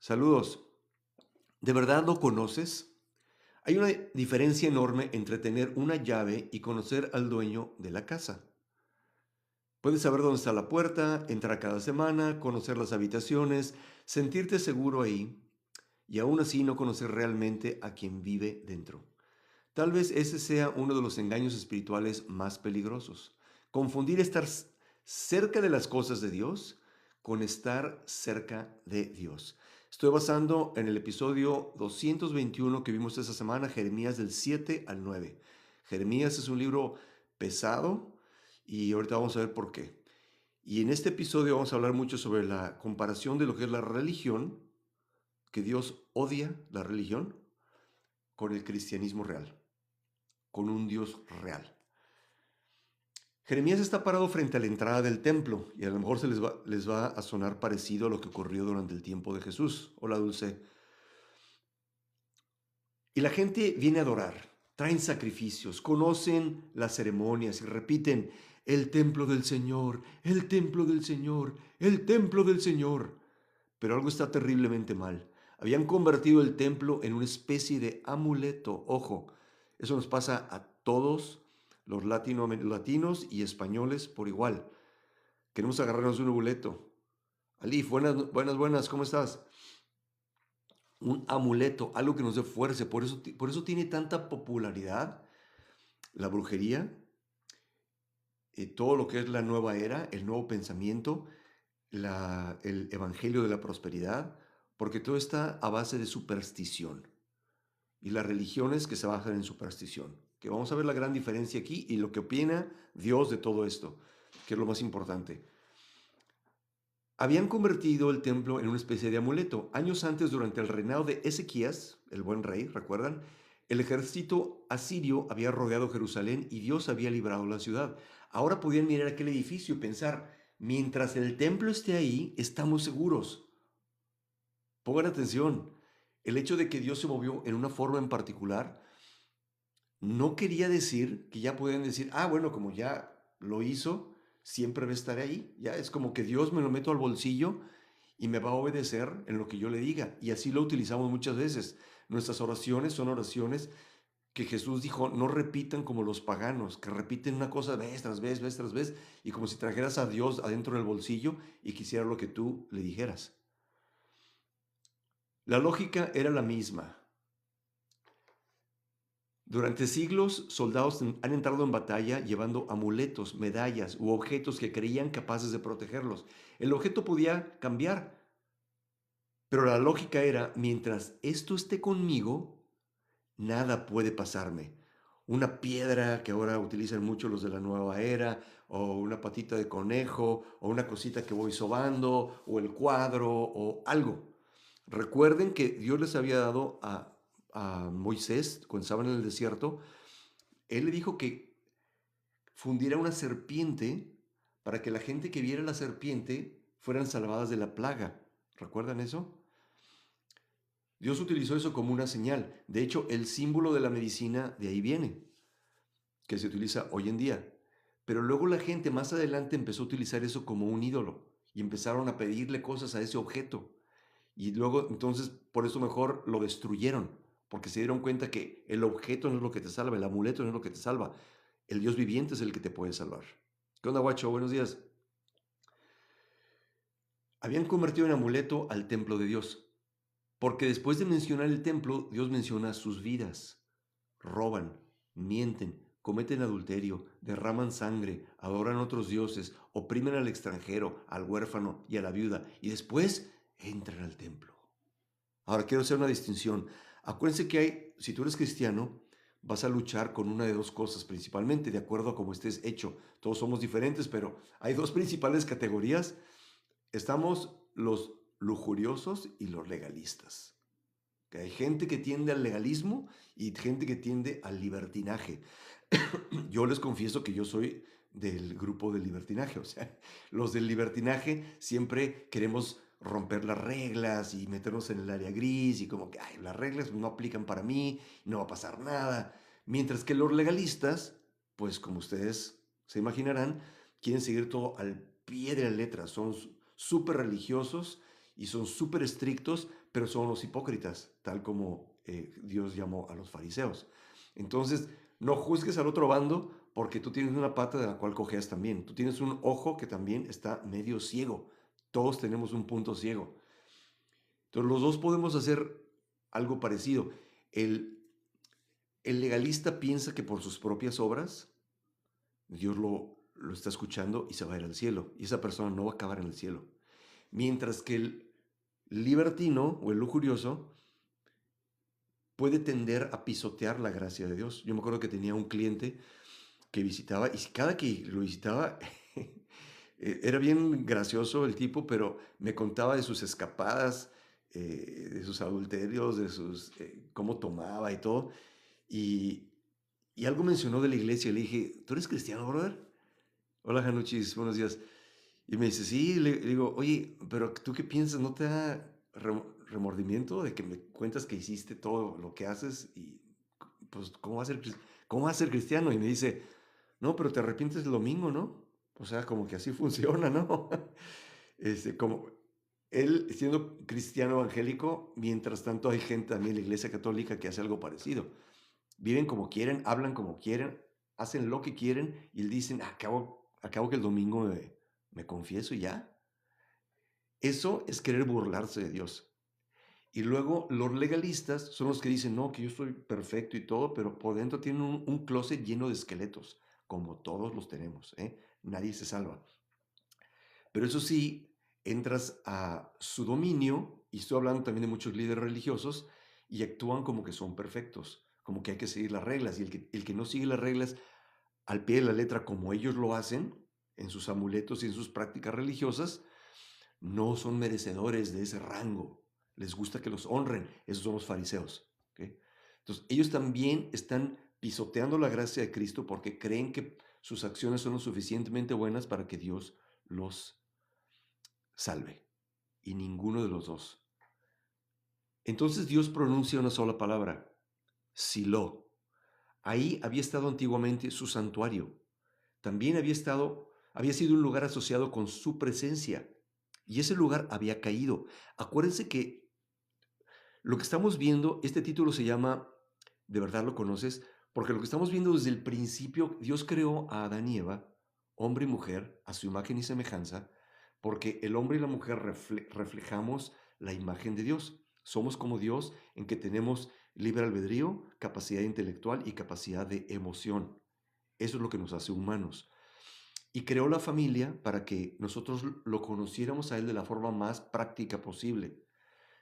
Saludos. ¿De verdad lo conoces? Hay una diferencia enorme entre tener una llave y conocer al dueño de la casa. Puedes saber dónde está la puerta, entrar cada semana, conocer las habitaciones, sentirte seguro ahí y aún así no conocer realmente a quien vive dentro. Tal vez ese sea uno de los engaños espirituales más peligrosos. Confundir estar cerca de las cosas de Dios con estar cerca de Dios. Estoy basando en el episodio 221 que vimos esta semana, Jeremías del 7 al 9. Jeremías es un libro pesado y ahorita vamos a ver por qué. Y en este episodio vamos a hablar mucho sobre la comparación de lo que es la religión, que Dios odia la religión, con el cristianismo real, con un Dios real. Jeremías está parado frente a la entrada del templo y a lo mejor les va a sonar parecido a lo que ocurrió durante el tiempo de Jesús. Hola, Dulce. Y la gente viene a adorar, traen sacrificios, conocen las ceremonias y repiten, el templo del Señor, el templo del Señor, el templo del Señor. Pero algo está terriblemente mal. Habían convertido el templo en una especie de amuleto. Ojo, eso nos pasa a todos los latinos y españoles por igual. Queremos agarrarnos de un amuleto. Alif, buenas, buenas, buenas, ¿cómo estás? Un amuleto, algo que nos dé fuerza. Por eso tiene tanta popularidad la brujería, todo lo que es la nueva era, el nuevo pensamiento, el evangelio de la prosperidad, porque todo está a base de superstición. Y las religiones que se basan en superstición. Que vamos a ver la gran diferencia aquí y lo que opina Dios de todo esto, que es lo más importante. Habían convertido el templo en una especie de amuleto. Años antes, durante el reinado de Ezequías, el buen rey, ¿recuerdan? El ejército asirio había rodeado Jerusalén y Dios había librado la ciudad. Ahora podían mirar aquel edificio y pensar, mientras el templo esté ahí, estamos seguros. Pongan atención, el hecho de que Dios se movió en una forma en particular no quería decir que ya pueden decir, bueno, como ya lo hizo, siempre va a estar ahí. Ya es como que Dios me lo meto al bolsillo y me va a obedecer en lo que yo le diga. Y así lo utilizamos muchas veces. Nuestras oraciones son oraciones que Jesús dijo, no repitan como los paganos, que repiten una cosa vez tras vez, vez tras vez, y como si trajeras a Dios adentro del bolsillo y quisiera lo que tú le dijeras. La lógica era la misma. Durante siglos, soldados han entrado en batalla llevando amuletos, medallas u objetos que creían capaces de protegerlos. El objeto podía cambiar, pero la lógica era, mientras esto esté conmigo, nada puede pasarme. Una piedra que ahora utilizan mucho los de la nueva era, o una patita de conejo, o una cosita que voy sobando, o el cuadro, o algo. Recuerden que Dios les había dado a Moisés, cuando estaban en el desierto, él le dijo que fundiera una serpiente para que la gente que viera la serpiente fueran salvadas de la plaga. ¿Recuerdan eso? Dios utilizó eso como una señal. De hecho, el símbolo de la medicina de ahí viene, que se utiliza hoy en día. Pero luego la gente más adelante empezó a utilizar eso como un ídolo y empezaron a pedirle cosas a ese objeto. Y luego, entonces, por eso mejor lo destruyeron, porque se dieron cuenta que el objeto no es lo que te salva, el amuleto no es lo que te salva, el Dios viviente es el que te puede salvar. ¿Qué onda, guacho? Buenos días. Habían convertido en amuleto al templo de Dios, porque después de mencionar el templo, Dios menciona sus vidas. Roban, mienten, cometen adulterio, derraman sangre, adoran a otros dioses, oprimen al extranjero, al huérfano y a la viuda, y después entran al templo. Ahora quiero hacer una distinción. Acuérdense que si tú eres cristiano, vas a luchar con una de dos cosas principalmente, de acuerdo a cómo estés hecho. Todos somos diferentes, pero hay dos principales categorías. Estamos los lujuriosos y los legalistas. Que hay gente que tiende al legalismo y gente que tiende al libertinaje. Yo les confieso que yo soy del grupo del libertinaje, o sea, los del libertinaje siempre queremos romper las reglas y meternos en el área gris y como que las reglas no aplican para mí, no va a pasar nada. Mientras que los legalistas, pues como ustedes se imaginarán, quieren seguir todo al pie de la letra, son súper religiosos y son súper estrictos, pero son los hipócritas, tal como Dios llamó a los fariseos. Entonces, no juzgues al otro bando porque tú tienes una pata de la cual cojeas también. Tú tienes un ojo que también está medio ciego. Todos tenemos un punto ciego. Entonces, los dos podemos hacer algo parecido. El, el legalista piensa que por sus propias obras Dios lo está escuchando y se va a ir al cielo. Y esa persona no va a acabar en el cielo. Mientras que el libertino o el lujurioso puede tender a pisotear la gracia de Dios. Yo me acuerdo que tenía un cliente que visitaba y cada que lo visitaba era bien gracioso el tipo, pero me contaba de sus escapadas, de sus adulterios, de sus cómo tomaba y todo. Y, y algo mencionó de la iglesia. Le dije, ¿tú eres cristiano, brother? Hola, Januchis, buenos días. Y me dice, sí, le digo, oye, pero ¿tú qué piensas? ¿No te da remordimiento de que me cuentas que hiciste todo lo que haces? Y pues, cómo va a ser cristiano? Y me dice, no, pero te arrepientes el domingo, ¿no? O sea, como que así funciona, ¿no? Como él siendo cristiano evangélico, mientras tanto hay gente también en la iglesia católica que hace algo parecido. Viven como quieren, hablan como quieren, hacen lo que quieren y dicen, acabo que el domingo me confieso y ya. Eso es querer burlarse de Dios. Y luego los legalistas son los que dicen, no, que yo soy perfecto y todo, pero por dentro tienen un closet lleno de esqueletos, como todos los tenemos, ¿eh? Nadie se salva. Pero eso sí, entras a su dominio, y estoy hablando también de muchos líderes religiosos, y actúan como que son perfectos, como que hay que seguir las reglas, y el que no sigue las reglas al pie de la letra como ellos lo hacen, en sus amuletos y en sus prácticas religiosas, no son merecedores de ese rango. Les gusta que los honren. Esos son los fariseos. ¿Okay? Entonces, ellos también están pisoteando la gracia de Cristo porque creen que sus acciones son lo suficientemente buenas para que Dios los salve. Y ninguno de los dos. Entonces Dios pronuncia una sola palabra, Silo. Ahí había estado antiguamente su santuario. También había sido un lugar asociado con su presencia. Y ese lugar había caído. Acuérdense que lo que estamos viendo, este título se llama, ¿de verdad lo conoces? Porque lo que estamos viendo desde el principio, Dios creó a Adán y Eva, hombre y mujer, a su imagen y semejanza, porque el hombre y la mujer reflejamos la imagen de Dios. Somos como Dios en que tenemos libre albedrío, capacidad intelectual y capacidad de emoción. Eso es lo que nos hace humanos. Y creó la familia para que nosotros lo conociéramos a Él de la forma más práctica posible,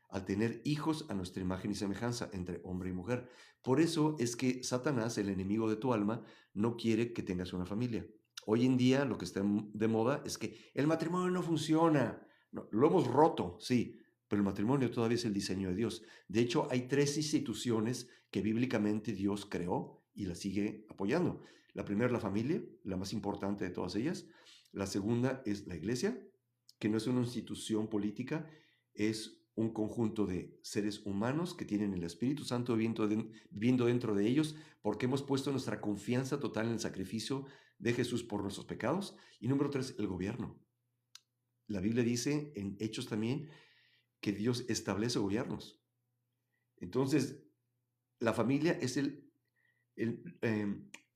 al tener hijos a nuestra imagen y semejanza entre hombre y mujer. Por eso es que Satanás, el enemigo de tu alma, no quiere que tengas una familia. Hoy en día lo que está de moda es que el matrimonio no funciona. No, lo hemos roto, sí, pero el matrimonio todavía es el diseño de Dios. De hecho, hay tres instituciones que bíblicamente Dios creó y la sigue apoyando. La primera es la familia, la más importante de todas ellas. La segunda es la iglesia, que no es una institución política, es un conjunto de seres humanos que tienen el Espíritu Santo viviendo dentro de ellos, porque hemos puesto nuestra confianza total en el sacrificio de Jesús por nuestros pecados. Y número tres, el gobierno. La Biblia dice en Hechos también que Dios establece gobiernos. Entonces, la familia es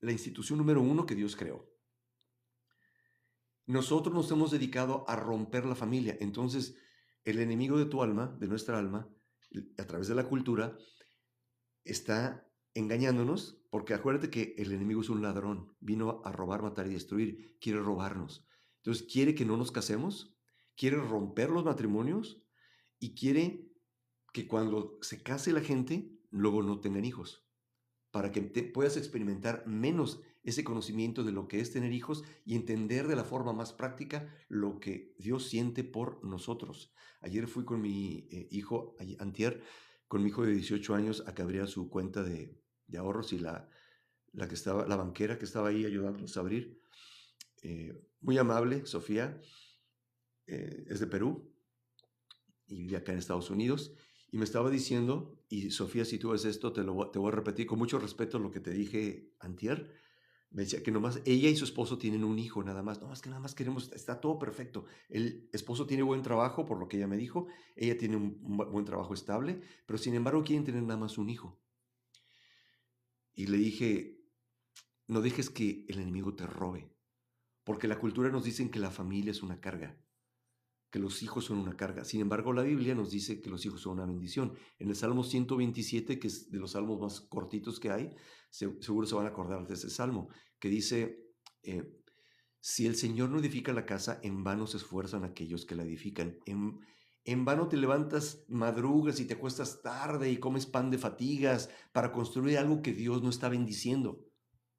la institución número uno que Dios creó. Nosotros nos hemos dedicado a romper la familia. Entonces, el enemigo de tu alma, de nuestra alma, a través de la cultura, está engañándonos, porque acuérdate que el enemigo es un ladrón, vino a robar, matar y destruir, quiere robarnos. Entonces quiere que no nos casemos, quiere romper los matrimonios y quiere que cuando se case la gente, luego no tengan hijos, para que puedas experimentar menos ese conocimiento de lo que es tener hijos y entender de la forma más práctica lo que Dios siente por nosotros. Ayer fui con mi hijo, antier, con mi hijo de 18 años a que abriera su cuenta de ahorros y la banquera que estaba ahí ayudándonos a abrir, muy amable, Sofía, es de Perú y vive acá en Estados Unidos. Y me estaba diciendo, y Sofía, si tú ves esto, te voy a repetir con mucho respeto lo que te dije antier. Me decía que nomás ella y su esposo tienen un hijo nada más. No, es que nada más queremos, está todo perfecto. El esposo tiene buen trabajo, por lo que ella me dijo. Ella tiene un buen trabajo estable, pero sin embargo quieren tener nada más un hijo. Y le dije, no dejes que el enemigo te robe, porque la cultura nos dice que la familia es una carga, que los hijos son una carga. Sin embargo, la Biblia nos dice que los hijos son una bendición. En el Salmo 127, que es de los salmos más cortitos que hay, seguro se van a acordar de ese salmo, que dice, eh, si el Señor no edifica la casa, en vano se esfuerzan aquellos que la edifican. En vano te levantas, madrugas y te acuestas tarde y comes pan de fatigas para construir algo que Dios no está bendiciendo.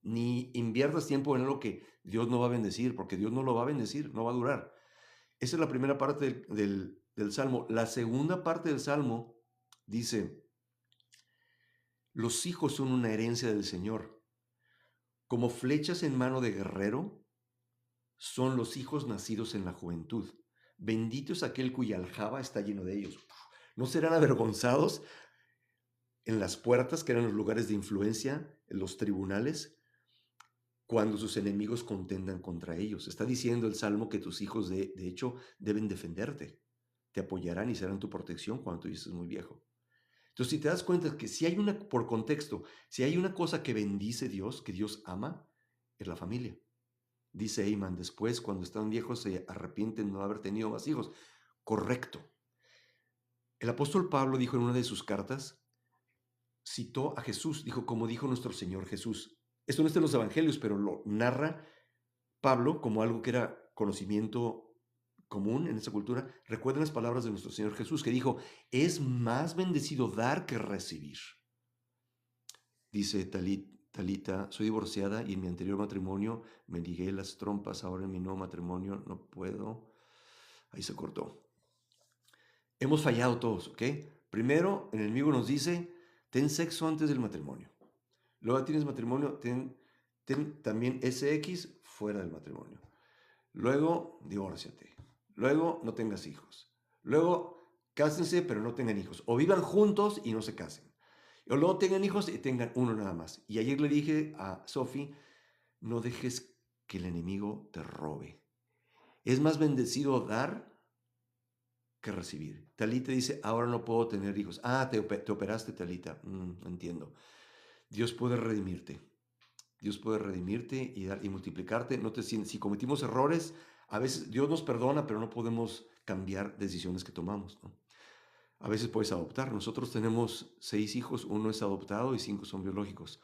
Ni inviertas tiempo en algo que Dios no va a bendecir, porque Dios no lo va a bendecir, no va a durar. Esa es la primera parte del Salmo. La segunda parte del Salmo dice, los hijos son una herencia del Señor. Como flechas en mano de guerrero, son los hijos nacidos en la juventud. Bendito es aquel cuya aljaba está lleno de ellos. ¿No serán avergonzados en las puertas, que eran los lugares de influencia, en los tribunales, cuando sus enemigos contendan contra ellos? Está diciendo el Salmo que tus hijos, de hecho, deben defenderte. Te apoyarán y serán tu protección cuando tú estés muy viejo. Entonces, si te das cuenta que si hay una, por contexto, si hay una cosa que bendice Dios, que Dios ama, es la familia. Dice Eyman, después, cuando están viejos, se arrepienten de no haber tenido más hijos. Correcto. El apóstol Pablo dijo en una de sus cartas, citó a Jesús, dijo, como dijo nuestro Señor Jesús. Esto no está en los evangelios, pero lo narra Pablo como algo que era conocimiento común en esa cultura. Recuerden las palabras de nuestro Señor Jesús, que dijo, es más bendecido dar que recibir. Dice Talita, soy divorciada y en mi anterior matrimonio me ligué las trompas, ahora en mi nuevo matrimonio no puedo. Ahí se cortó. Hemos fallado todos, ¿ok? Primero, el enemigo nos dice, ten sexo antes del matrimonio. Luego tienes matrimonio, ten también SX fuera del matrimonio. Luego, divórciate. Luego, no tengas hijos. Luego, cásense, pero no tengan hijos. O vivan juntos y no se casen. O luego tengan hijos y tengan uno nada más. Y ayer le dije a Sophie, no dejes que el enemigo te robe. Es más bendecido dar que recibir. Talita dice, ahora no puedo tener hijos. Ah, te operaste, Talita. Entiendo. Dios puede redimirte. Dios puede redimirte y, dar, y multiplicarte. No te, si cometimos errores, a veces Dios nos perdona, pero no podemos cambiar decisiones que tomamos, ¿no? A veces puedes adoptar. Nosotros tenemos 6 hijos, 1 es adoptado y 5 son biológicos.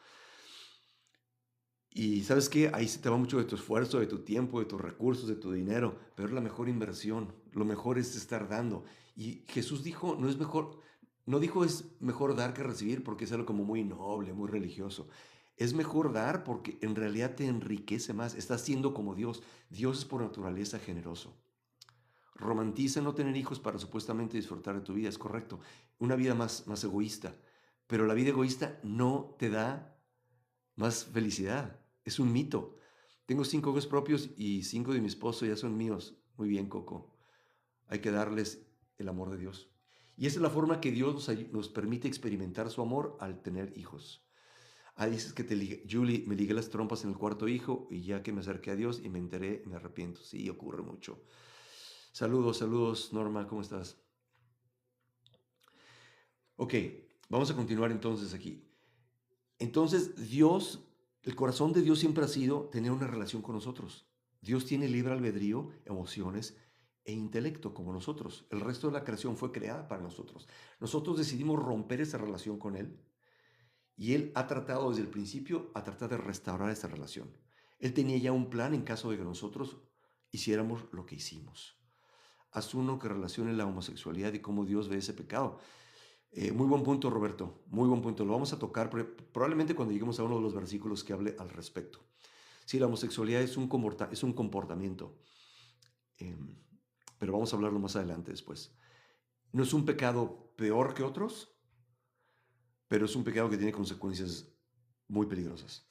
Y ¿sabes qué? Ahí se te va mucho de tu esfuerzo, de tu tiempo, de tus recursos, de tu dinero, pero es la mejor inversión. Lo mejor es estar dando. Y Jesús dijo, no es mejor, no dijo es mejor dar que recibir porque es algo como muy noble, muy religioso. Es mejor dar porque en realidad te enriquece más. Estás siendo como Dios. Dios es por naturaleza generoso. Romantiza no tener hijos para supuestamente disfrutar de tu vida, es correcto. Una vida más egoísta. Pero la vida egoísta no te da más felicidad. Es un mito. Tengo 5 hijos propios y 5 de mi esposo ya son míos. Muy bien, Coco. Hay que darles el amor de Dios. Y esa es la forma que Dios nos permite experimentar su amor al tener hijos. Ah, dices que Julie, me ligué las trompas en el cuarto hijo y ya que me acerqué a Dios y me enteré, me arrepiento. Sí, ocurre mucho. Saludos, saludos, Norma, ¿cómo estás? Ok, vamos a continuar entonces aquí. Entonces, Dios, el corazón de Dios siempre ha sido tener una relación con nosotros. Dios tiene libre albedrío, emociones e intelecto como nosotros. El resto de la creación fue creada para nosotros. Nosotros decidimos romper esa relación con Él y Él ha tratado desde el principio a tratar de restaurar esa relación. Él tenía ya un plan en caso de que nosotros hiciéramos lo que hicimos. Haz uno que relacione la homosexualidad y cómo Dios ve ese pecado. Muy buen punto, Roberto. Muy buen punto. Lo vamos a tocar probablemente cuando lleguemos a uno de los versículos que hable al respecto. Sí, la homosexualidad es un comportamiento, eh, pero vamos a hablarlo más adelante después. No es un pecado peor que otros, pero es un pecado que tiene consecuencias muy peligrosas.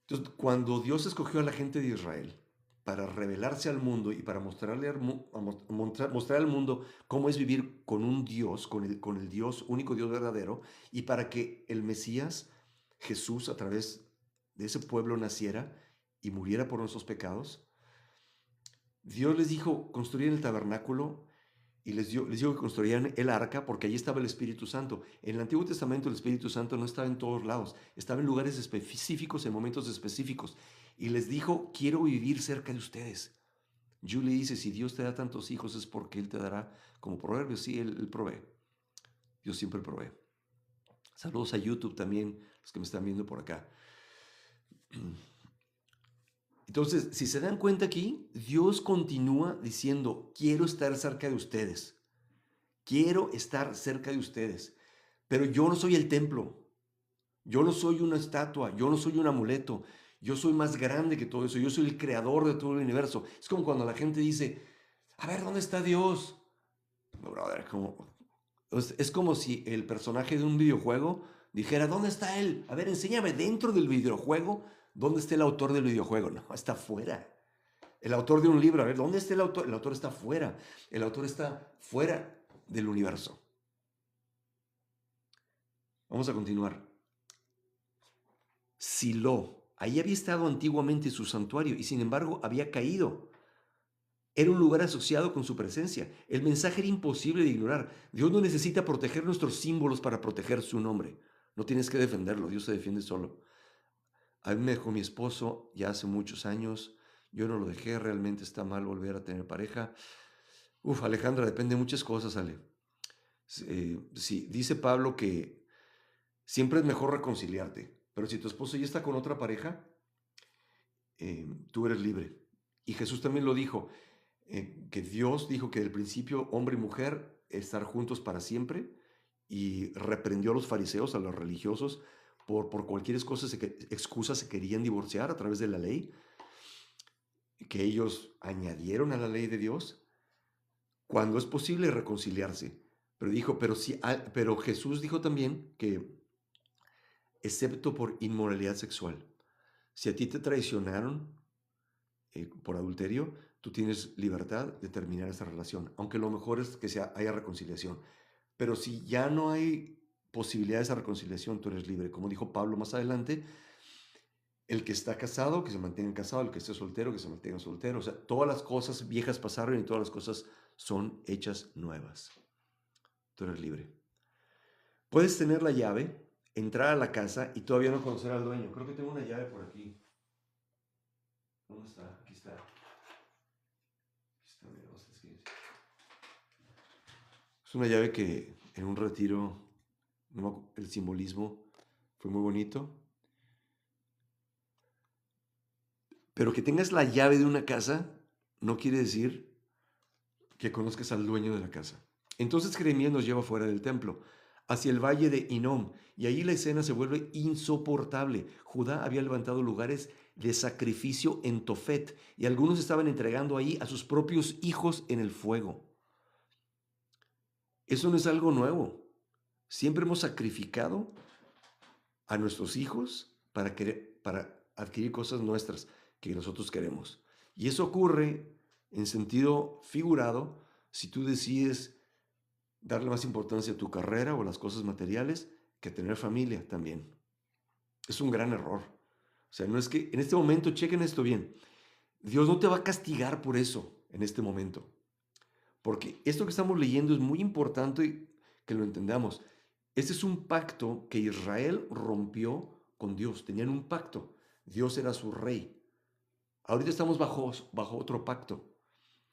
Entonces, cuando Dios escogió a la gente de Israel para revelarse al mundo y para mostrar al mundo cómo es vivir con un Dios, con el Dios, único Dios verdadero, y para que el Mesías, Jesús, a través de ese pueblo naciera y muriera por nuestros pecados, Dios les dijo construir el tabernáculo y les dijo que construyeran el arca porque allí estaba el Espíritu Santo. En el Antiguo Testamento el Espíritu Santo no estaba en todos lados, estaba en lugares específicos, en momentos específicos. Y les dijo, quiero vivir cerca de ustedes. Julie dice, si Dios te da tantos hijos es porque Él te dará, como Proverbios, sí, Él provee. Dios siempre provee. Saludos a YouTube también, los que me están viendo por acá. Entonces, si se dan cuenta aquí, Dios continúa diciendo, quiero estar cerca de ustedes. Quiero estar cerca de ustedes. Pero yo no soy el templo. Yo no soy una estatua. Yo no soy un amuleto. Yo soy más grande que todo eso. Yo soy el creador de todo el universo. Es como cuando la gente dice, a ver, ¿dónde está Dios? No, brother, es como si el personaje de un videojuego dijera, ¿dónde está él? A ver, enséñame dentro del videojuego dónde está el autor del videojuego. No, está fuera. El autor de un libro, a ver, ¿dónde está el autor? El autor está fuera. El autor está fuera del universo. Vamos a continuar. Silo, ahí había estado antiguamente su santuario y sin embargo había caído. Era un lugar asociado con su presencia. El mensaje era imposible de ignorar. Dios no necesita proteger nuestros símbolos para proteger su nombre. No tienes que defenderlo, Dios se defiende solo. A mí me dejó mi esposo ya hace muchos años. Yo no lo dejé, realmente está mal volver a tener pareja. Uf, Alejandra, depende de muchas cosas, Ale. Sí, dice Pablo que siempre es mejor reconciliarte, pero si tu esposo ya está con otra pareja, tú eres libre. Y Jesús también lo dijo, que Dios dijo que del principio hombre y mujer estar juntos para siempre y reprendió a los fariseos, a los religiosos, por cualquier excusa se querían divorciar a través de la ley, que ellos añadieron a la ley de Dios, cuando es posible reconciliarse. Pero dijo, pero Jesús dijo también que excepto por inmoralidad sexual. Si a ti te traicionaron por adulterio, tú tienes libertad de terminar esa relación, aunque lo mejor es que haya reconciliación. Pero si ya no hay posibilidad de esa reconciliación, tú eres libre. Como dijo Pablo más adelante, el que está casado, que se mantenga casado, el que esté soltero, que se mantenga soltero. O sea, todas las cosas viejas pasaron y todas las cosas son hechas nuevas. Tú eres libre. Puedes tener la llave, entrar a la casa y todavía no conocer al dueño. Creo que tengo una llave por aquí. ¿Dónde está? Aquí está. Aquí está, mira, es una llave que en un retiro, el simbolismo fue muy bonito. Pero que tengas la llave de una casa no quiere decir que conozcas al dueño de la casa. Entonces Jeremías nos lleva fuera del templo, hacia el valle de Hinnom, y ahí la escena se vuelve insoportable. Judá había levantado lugares de sacrificio en Tofet, y algunos estaban entregando ahí a sus propios hijos en el fuego. Eso no es algo nuevo. Siempre hemos sacrificado a nuestros hijos para adquirir cosas nuestras que nosotros queremos. Y eso ocurre en sentido figurado si tú decides darle más importancia a tu carrera o a las cosas materiales que tener familia también. Es un gran error. O sea, no es que en este momento, chequen esto bien, Dios no te va a castigar por eso en este momento. Porque esto que estamos leyendo es muy importante que lo entendamos. Este es un pacto que Israel rompió con Dios. Tenían un pacto. Dios era su rey. Ahorita estamos bajo otro pacto.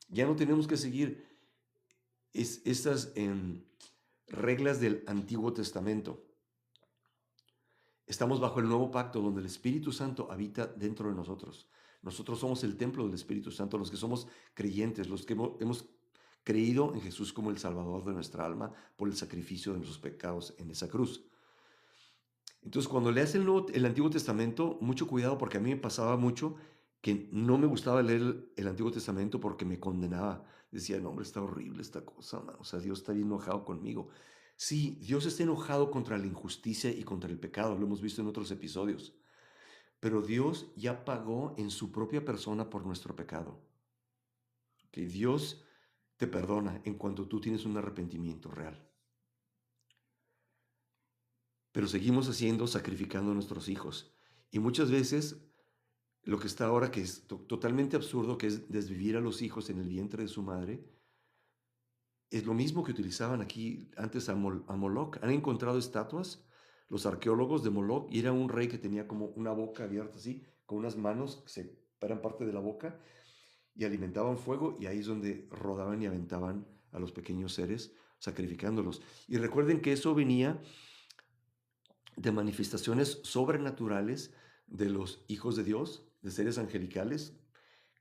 Ya no tenemos que seguir estas reglas del Antiguo Testamento. Estamos bajo el nuevo pacto donde el Espíritu Santo habita dentro de nosotros. Nosotros somos el templo del Espíritu Santo, los que somos creyentes, los que hemos creído en Jesús como el Salvador de nuestra alma por el sacrificio de nuestros pecados en esa cruz. Entonces, cuando leas el Antiguo Testamento, mucho cuidado porque a mí me pasaba mucho que no me gustaba leer el Antiguo Testamento porque me condenaba. Decía, no, hombre, está horrible esta cosa, man. O sea, Dios está bien enojado conmigo. Sí, Dios está enojado contra la injusticia y contra el pecado, lo hemos visto en otros episodios. Pero Dios ya pagó en su propia persona por nuestro pecado. Que Dios te perdona en cuanto tú tienes un arrepentimiento real. Pero seguimos sacrificando a nuestros hijos. Y muchas veces lo que está ahora, que es totalmente absurdo, que es desvivir a los hijos en el vientre de su madre, es lo mismo que utilizaban aquí antes a Moloch. Han encontrado estatuas, los arqueólogos de Moloch, y era un rey que tenía como una boca abierta así, con unas manos que eran parte de la boca, y alimentaban fuego, y ahí es donde rodaban y aventaban a los pequeños seres, sacrificándolos. Y recuerden que eso venía de manifestaciones sobrenaturales de los hijos de Dios, de seres angelicales,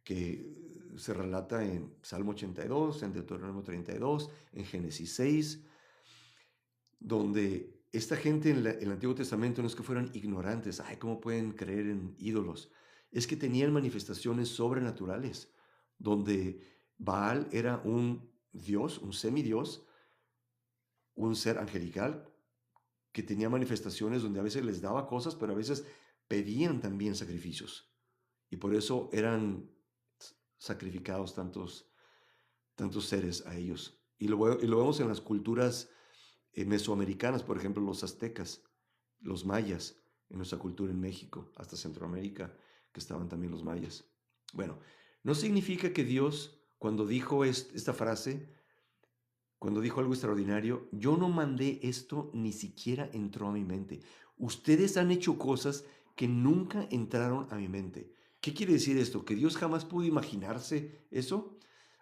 que se relata en Salmo 82, en Deuteronomio 32, en Génesis 6, donde esta gente en el Antiguo Testamento no es que fueran ignorantes, ay, ¿cómo pueden creer en ídolos? Es que tenían manifestaciones sobrenaturales, donde Baal era un dios, un semidios, un ser angelical que tenía manifestaciones donde a veces les daba cosas, pero a veces pedían también sacrificios. Y por eso eran sacrificados tantos seres a ellos. Y lo vemos en las culturas mesoamericanas, por ejemplo, los aztecas, los mayas, en nuestra cultura en México, hasta Centroamérica, que estaban también los mayas. Bueno, no significa que Dios, cuando dijo esta frase, cuando dijo algo extraordinario, yo no mandé esto, ni siquiera entró a mi mente. Ustedes han hecho cosas que nunca entraron a mi mente. ¿Qué quiere decir esto? ¿Que Dios jamás pudo imaginarse eso?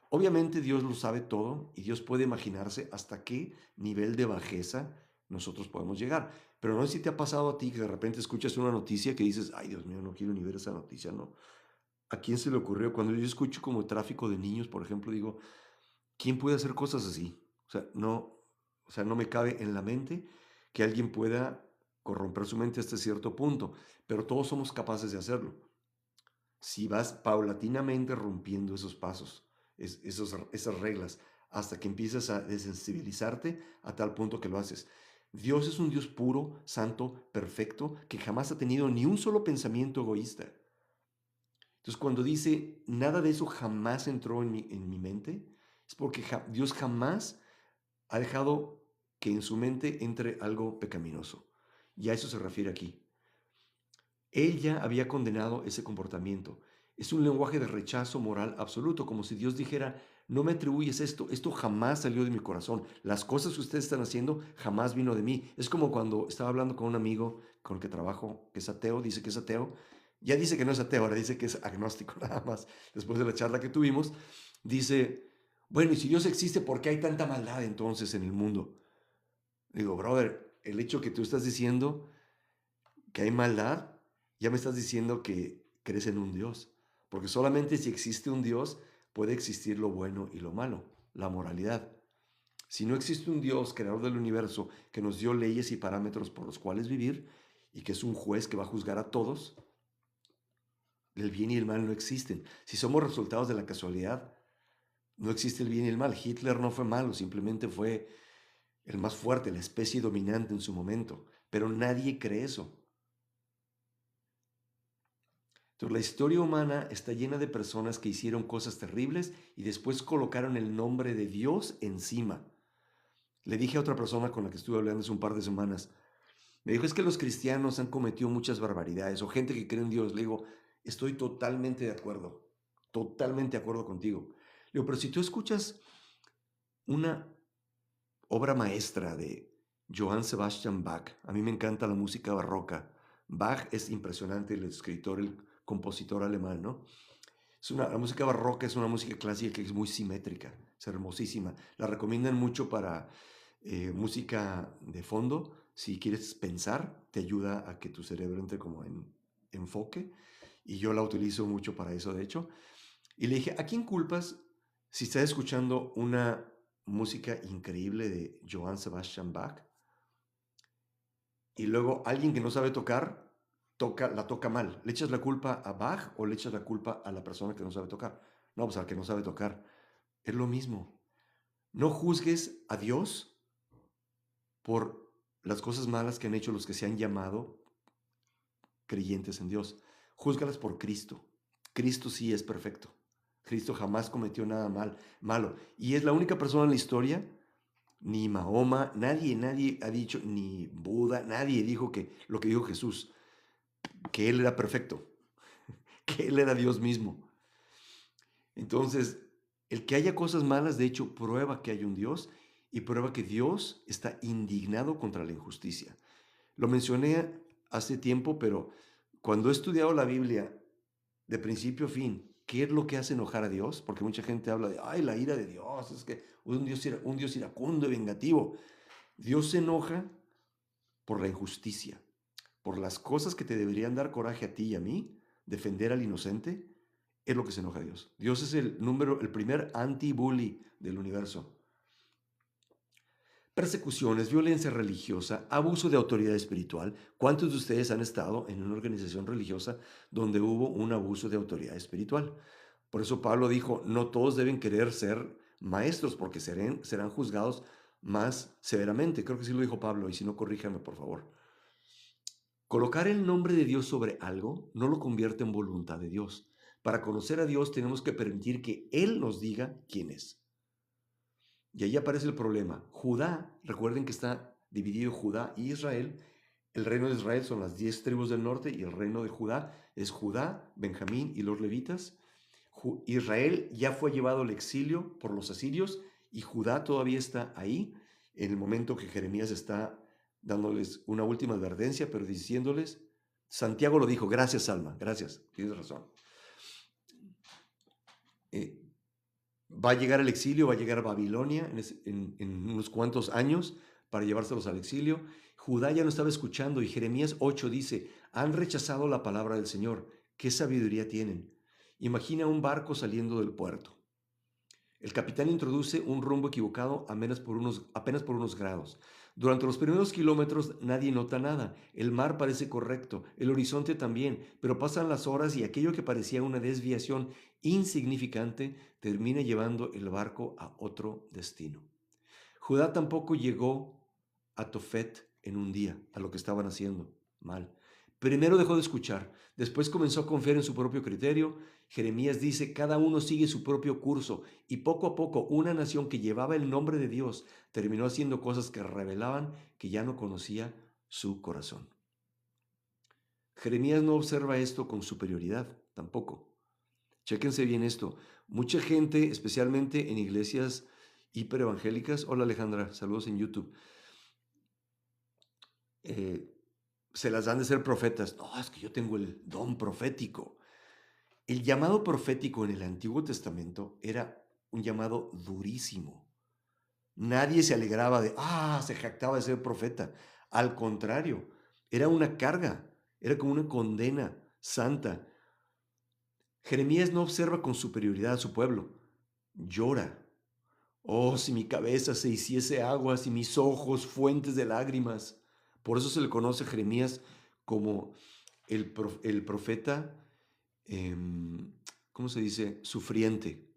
Obviamente Dios lo sabe todo y Dios puede imaginarse hasta qué nivel de bajeza nosotros podemos llegar. Pero no sé si te ha pasado a ti que de repente escuchas una noticia que dices, ay Dios mío, no quiero ni ver esa noticia, ¿no? ¿A quién se le ocurrió? Cuando yo escucho como tráfico de niños, por ejemplo, digo, ¿quién puede hacer cosas así? O sea, no me cabe en la mente que alguien pueda corromper su mente hasta cierto punto, pero todos somos capaces de hacerlo. Si vas paulatinamente rompiendo esos pasos, esas reglas, hasta que empiezas a desensibilizarte a tal punto que lo haces. Dios es un Dios puro, santo, perfecto, que jamás ha tenido ni un solo pensamiento egoísta. Entonces, cuando dice, nada de eso jamás entró en mi mente, es porque Dios jamás ha dejado que en su mente entre algo pecaminoso. Y a eso se refiere aquí. Él ya había condenado ese comportamiento. Es un lenguaje de rechazo moral absoluto, como si Dios dijera, no me atribuyes esto jamás salió de mi corazón. Las cosas que ustedes están haciendo jamás vino de mí. Es como cuando estaba hablando con un amigo con el que trabajo, que es ateo, dice que es ateo, ya dice que no es ateo, ahora dice que es agnóstico nada más. Después de la charla que tuvimos, dice, bueno, y si Dios existe, ¿por qué hay tanta maldad entonces en el mundo? Digo, brother, el hecho que tú estás diciendo que hay maldad, ya me estás diciendo que crees en un Dios. Porque solamente si existe un Dios puede existir lo bueno y lo malo, la moralidad. Si no existe un Dios, creador del universo, que nos dio leyes y parámetros por los cuales vivir, y que es un juez que va a juzgar a todos, el bien y el mal no existen. Si somos resultados de la casualidad, no existe el bien y el mal. Hitler no fue malo, simplemente fue el más fuerte, la especie dominante en su momento. Pero nadie cree eso. Entonces, la historia humana está llena de personas que hicieron cosas terribles y después colocaron el nombre de Dios encima. Le dije a otra persona con la que estuve hablando hace un par de semanas, me dijo, es que los cristianos han cometido muchas barbaridades o gente que cree en Dios. Le digo, estoy totalmente de acuerdo contigo. Le digo, pero si tú escuchas una obra maestra de Johann Sebastian Bach, a mí me encanta la música barroca. Bach es impresionante, el escritor, el compositor alemán, ¿no? La música barroca es una música clásica que es muy simétrica, es hermosísima. La recomiendan mucho para música de fondo. Si quieres pensar, te ayuda a que tu cerebro entre como en enfoque. Y yo la utilizo mucho para eso, de hecho. Y le dije, ¿a quién culpas si estás escuchando una música increíble de Johann Sebastian Bach y luego alguien que no sabe tocar, la toca mal? ¿Le echas la culpa a Bach o le echas la culpa a la persona que no sabe tocar? No, pues al que no sabe tocar. Es lo mismo. No juzgues a Dios por las cosas malas que han hecho los que se han llamado creyentes en Dios. Júzgalas por Cristo. Cristo sí es perfecto. Cristo jamás cometió nada malo. Y es la única persona en la historia, ni Mahoma, nadie ha dicho, ni Buda, nadie dijo que lo que dijo Jesús. que Él era perfecto, que Él era Dios mismo. Entonces, el que haya cosas malas, de hecho, prueba que hay un Dios y prueba que Dios está indignado contra la injusticia. Lo mencioné hace tiempo, pero cuando he estudiado la Biblia de principio a fin, ¿qué es lo que hace enojar a Dios? Porque mucha gente habla de, ay, la ira de Dios, es que un Dios iracundo y vengativo. Dios se enoja por la injusticia, por las cosas que te deberían dar coraje a ti y a mí, defender al inocente, es lo que se enoja a Dios. Dios es el primer anti-bully del universo. Persecuciones, violencia religiosa, abuso de autoridad espiritual. ¿Cuántos de ustedes han estado en una organización religiosa donde hubo un abuso de autoridad espiritual? Por eso Pablo dijo, no todos deben querer ser maestros porque serán juzgados más severamente. Creo que sí lo dijo Pablo y si no, corríjame por favor. Colocar el nombre de Dios sobre algo no lo convierte en voluntad de Dios. Para conocer a Dios tenemos que permitir que Él nos diga quién es. Y ahí aparece el problema. Judá, recuerden que está dividido Judá y Israel. El reino de Israel son las 10 tribus del norte y el reino de Judá es Judá, Benjamín y los levitas. Israel ya fue llevado al exilio por los asirios y Judá todavía está ahí en el momento que Jeremías está dándoles una última advertencia, pero diciéndoles, Santiago lo dijo, gracias Alma, gracias, tienes razón. Eh, Va a llegar al exilio, va a llegar a Babilonia en unos cuantos años para llevárselos al exilio. Judá ya no estaba escuchando y Jeremías 8 dice, han rechazado la palabra del Señor. ¿Qué sabiduría tienen? Imagina un barco saliendo del puerto. El capitán introduce un rumbo equivocado apenas por unos grados. Durante los primeros kilómetros nadie nota nada. El mar parece correcto, el horizonte también, pero pasan las horas y aquello que parecía una desviación insignificante termina llevando el barco a otro destino. Judá tampoco llegó a Tofet en un día, a lo que estaban haciendo mal. Primero dejó de escuchar, después comenzó a confiar en su propio criterio. Jeremías dice, cada uno sigue su propio curso y poco a poco una nación que llevaba el nombre de Dios terminó haciendo cosas que revelaban que ya no conocía su corazón. Jeremías no observa esto con superioridad, tampoco. Chéquense bien esto. Mucha gente, especialmente en iglesias hiperevangélicas, hola Alejandra, saludos en YouTube, eh, se las dan de ser profetas. No, es que yo tengo el don profético. El llamado profético en el Antiguo Testamento era un llamado durísimo. Nadie se alegraba se jactaba de ser profeta. Al contrario, era una carga, era como una condena santa. Jeremías no observa con superioridad a su pueblo, llora. Oh, si mi cabeza se hiciese aguas y mis ojos fuentes de lágrimas. Por eso se le conoce a Jeremías como el profeta, ¿cómo se dice? Sufriente.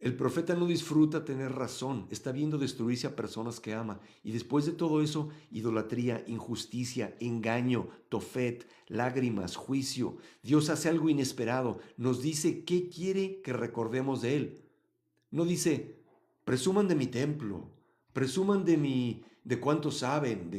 El profeta no disfruta tener razón, está viendo destruirse a personas que ama. Y después de todo eso, idolatría, injusticia, engaño, tofet, lágrimas, juicio. Dios hace algo inesperado, nos dice qué quiere que recordemos de Él. No dice, presuman de mi templo, presuman de cuánto saben,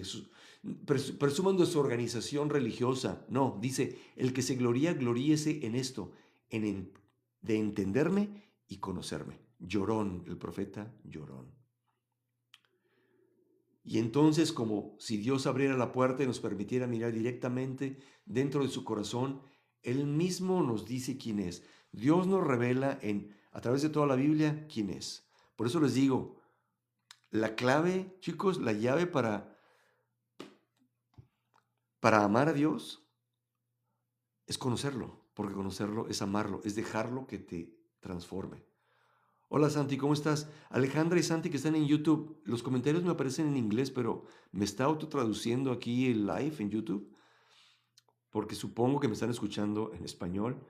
presuman de su organización religiosa. No, dice, el que se gloría, gloríese en esto, de entenderme y conocerme. Llorón, el profeta llorón. Y entonces, como si Dios abriera la puerta y nos permitiera mirar directamente dentro de su corazón, Él mismo nos dice quién es. Dios nos revela a través de toda la Biblia quién es. Por eso les digo, la clave, chicos, la llave para amar a Dios es conocerlo, porque conocerlo es amarlo, es dejarlo que te transforme. Hola Santi, ¿cómo estás? Alejandra y Santi que están en YouTube, los comentarios me aparecen en inglés, pero me está autotraduciendo aquí el live en YouTube, porque supongo que me están escuchando en español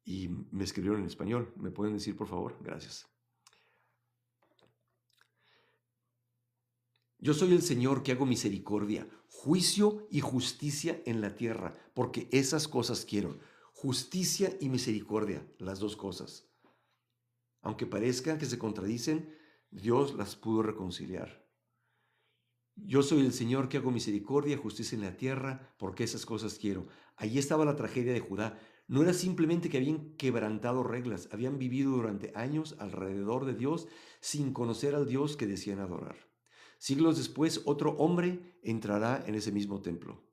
y me escribieron en español. ¿Me pueden decir, por favor? Gracias. Yo soy el Señor que hago misericordia, juicio y justicia en la tierra, porque esas cosas quiero. Justicia y misericordia, las dos cosas. Aunque parezcan que se contradicen, Dios las pudo reconciliar. Yo soy el Señor que hago misericordia, justicia en la tierra, porque esas cosas quiero. Allí estaba la tragedia de Judá. No era simplemente que habían quebrantado reglas, habían vivido durante años alrededor de Dios sin conocer al Dios que decían adorar. Siglos después, otro hombre entrará en ese mismo templo.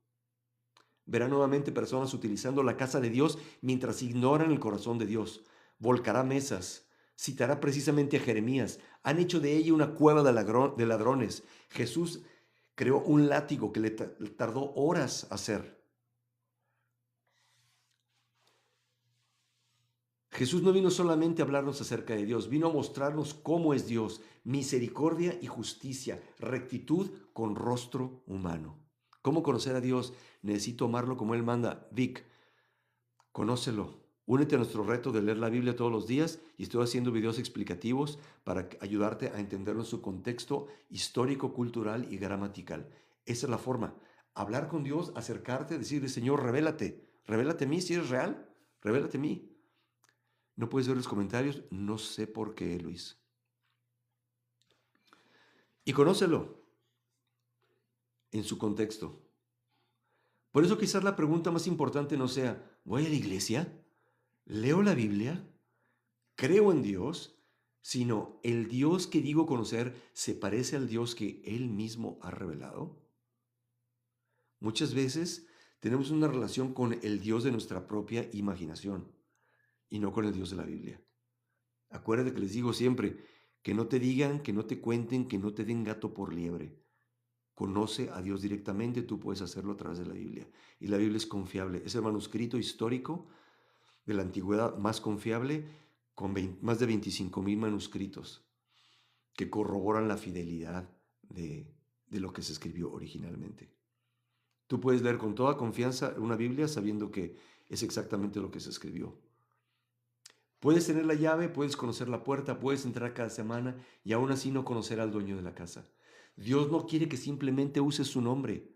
Verá nuevamente personas utilizando la casa de Dios mientras ignoran el corazón de Dios. Volcará mesas. Citará precisamente a Jeremías. Han hecho de ella una cueva de ladrones. Jesús creó un látigo que le tardó horas hacer. Jesús no vino solamente a hablarnos acerca de Dios, vino a mostrarnos cómo es Dios, misericordia y justicia, rectitud con rostro humano. ¿Cómo conocer a Dios? Necesito amarlo como Él manda. Vic, conócelo. Únete a nuestro reto de leer la Biblia todos los días y estoy haciendo videos explicativos para ayudarte a entenderlo en su contexto histórico, cultural y gramatical. Esa es la forma. Hablar con Dios, acercarte, decirle, Señor, revélate. Revélate a mí si eres real. Revélate a mí. No puedes ver los comentarios, no sé por qué, Luis. Y conócelo en su contexto. Por eso quizás la pregunta más importante no sea, ¿voy a la iglesia? ¿Leo la Biblia? ¿Creo en Dios? Sino, ¿el Dios que digo conocer se parece al Dios que Él mismo ha revelado? Muchas veces tenemos una relación con el Dios de nuestra propia imaginación y no con el Dios de la Biblia. Acuérdate que les digo siempre, que no te digan, que no te cuenten, que no te den gato por liebre. Conoce a Dios directamente, tú puedes hacerlo a través de la Biblia. Y la Biblia es confiable, es el manuscrito histórico de la antigüedad más confiable, con más de 25,000 manuscritos que corroboran la fidelidad de lo que se escribió originalmente. Tú puedes leer con toda confianza una Biblia sabiendo que es exactamente lo que se escribió. Puedes tener la llave, puedes conocer la puerta, puedes entrar cada semana y aún así no conocer al dueño de la casa. Dios no quiere que simplemente uses su nombre.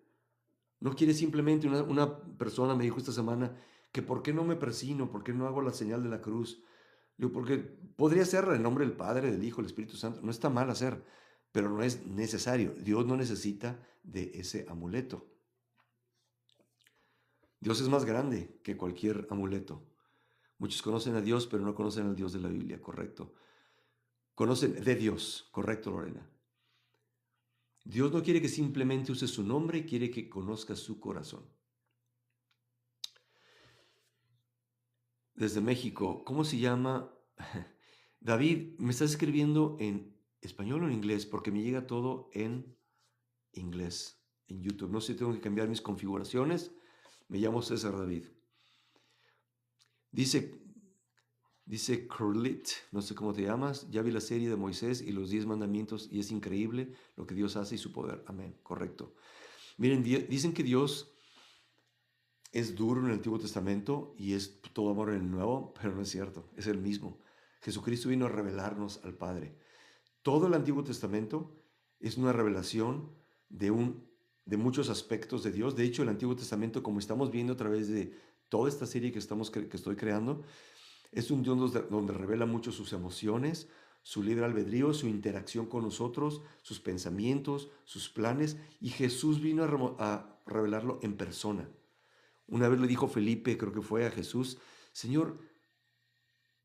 No quiere simplemente una persona me dijo esta semana que por qué no me persino, por qué no hago la señal de la cruz. Digo, porque podría ser en nombre del Padre, del Hijo, del Espíritu Santo. No está mal hacer, pero no es necesario. Dios no necesita de ese amuleto. Dios es más grande que cualquier amuleto. Muchos conocen a Dios, pero no conocen al Dios de la Biblia, correcto. Conocen de Dios, correcto, Lorena. Dios no quiere que simplemente uses su nombre, quiere que conozcas su corazón. Desde México, ¿cómo se llama? David, ¿me estás escribiendo en español o en inglés? Porque me llega todo en inglés en YouTube. No sé si tengo que cambiar mis configuraciones. Me llamo César David. Dice, dice Curlit, no sé cómo te llamas. Ya vi la serie de Moisés y los 10 mandamientos y es increíble lo que Dios hace y su poder. Amén. Correcto. Miren, dicen que Dios es duro en el Antiguo Testamento y es todo amor en el Nuevo, pero no es cierto. Es el mismo. Jesucristo vino a revelarnos al Padre. Todo el Antiguo Testamento es una revelación de muchos aspectos de Dios. De hecho, el Antiguo Testamento, como estamos viendo a través de toda esta serie que estoy creando, es un Dios donde revela mucho sus emociones, su libre albedrío, su interacción con nosotros, sus pensamientos, sus planes, y Jesús vino a revelarlo en persona. Una vez le dijo Felipe, creo que fue a Jesús, Señor,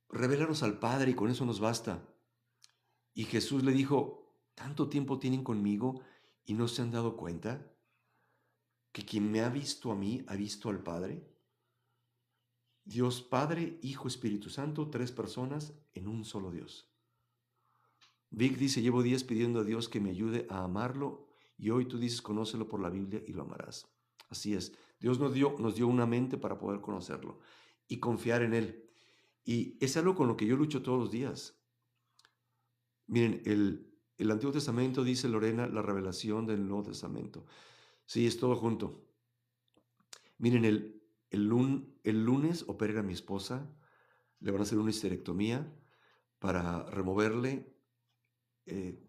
revélanos al Padre y con eso nos basta. Y Jesús le dijo, ¿tanto tiempo tienen conmigo y no se han dado cuenta que quien me ha visto a mí ha visto al Padre? Dios Padre, Hijo, Espíritu Santo, 3 personas en un solo Dios. Vic dice, llevo días pidiendo a Dios que me ayude a amarlo y hoy tú dices, conócelo por la Biblia y lo amarás. Así es, Dios nos dio una mente para poder conocerlo y confiar en Él. Y es algo con lo que yo lucho todos los días. Miren, el Antiguo Testamento dice, Lorena, la revelación del Nuevo Testamento. Sí, es todo junto. Miren, el lunes opera a mi esposa, le van a hacer una histerectomía para removerle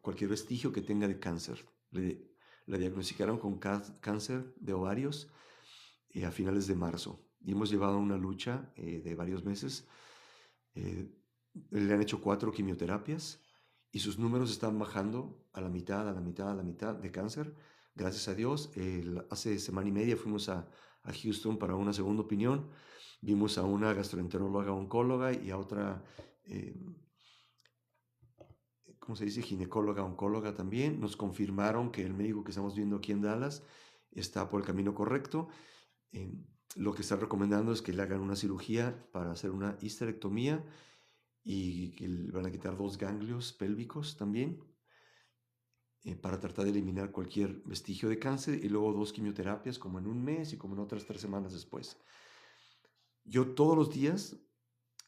cualquier vestigio que tenga de cáncer. Le diagnosticaron con cáncer de ovarios a finales de marzo y hemos llevado una lucha de varios meses. Le han hecho 4 quimioterapias y sus números están bajando a la mitad, a la mitad, a la mitad de cáncer. Gracias a Dios, hace semana y media fuimos a Houston para una segunda opinión. Vimos a una gastroenteróloga oncóloga y a otra, eh, ¿cómo se dice? Ginecóloga oncóloga también. Nos confirmaron que el médico que estamos viendo aquí en Dallas está por el camino correcto. Eh, lo que está recomendando es que le hagan una cirugía para hacer una histerectomía y que le van a quitar 2 ganglios pélvicos también, para tratar de eliminar cualquier vestigio de cáncer, y luego 2 quimioterapias como en un mes y como en otras 3 semanas después. Yo todos los días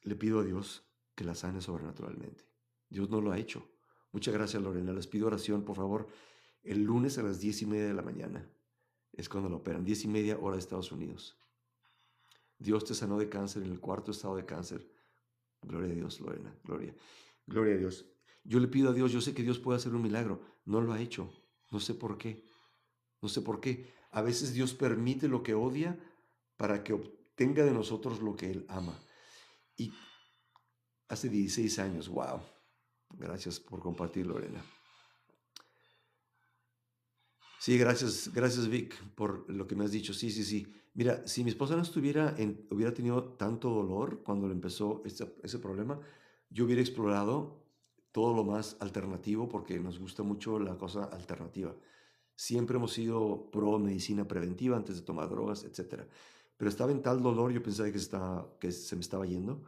le pido a Dios que la sane sobrenaturalmente. Dios no lo ha hecho. Muchas gracias, Lorena. Les pido oración, por favor. El lunes a las 10:30 de la mañana es cuando lo operan, 10:30 hora de Estados Unidos. Dios te sanó de cáncer en el 4.º estado de cáncer. Gloria a Dios, Lorena. Gloria. Gloria a Dios. Yo le pido a Dios, yo sé que Dios puede hacer un milagro. No lo ha hecho. No sé por qué. No sé por qué. A veces Dios permite lo que odia para que obtenga de nosotros lo que Él ama. Y hace 16 años, wow. Gracias por compartir, Lorena. Sí, gracias, gracias Vic por lo que me has dicho. Sí, sí, sí. Mira, si mi esposa no hubiera tenido tanto dolor cuando le empezó ese problema, yo hubiera explorado todo lo más alternativo porque nos gusta mucho la cosa alternativa. Siempre hemos sido pro medicina preventiva antes de tomar drogas, etcétera. Pero estaba en tal dolor, yo pensaba que se me estaba yendo,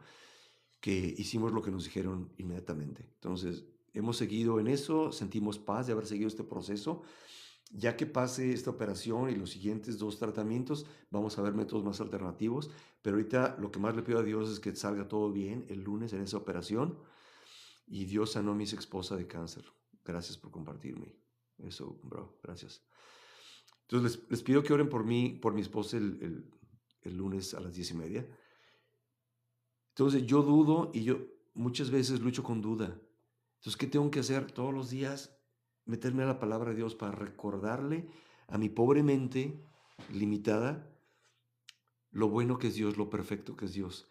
que hicimos lo que nos dijeron inmediatamente. Entonces, hemos seguido en eso, sentimos paz de haber seguido este proceso. Ya que pase esta operación y los siguientes 2 tratamientos, vamos a ver métodos más alternativos, pero ahorita lo que más le pido a Dios es que salga todo bien el lunes en esa operación, y Dios sanó a mi ex esposa de cáncer. Gracias por compartirme eso, bro, gracias. Entonces les pido que oren por mí, por mi esposa el lunes a las 10:30. Entonces yo dudo y yo muchas veces lucho con duda. Entonces, ¿qué tengo que hacer todos los días? Meterme a la palabra de Dios para recordarle a mi pobre mente limitada lo bueno que es Dios, lo perfecto que es Dios.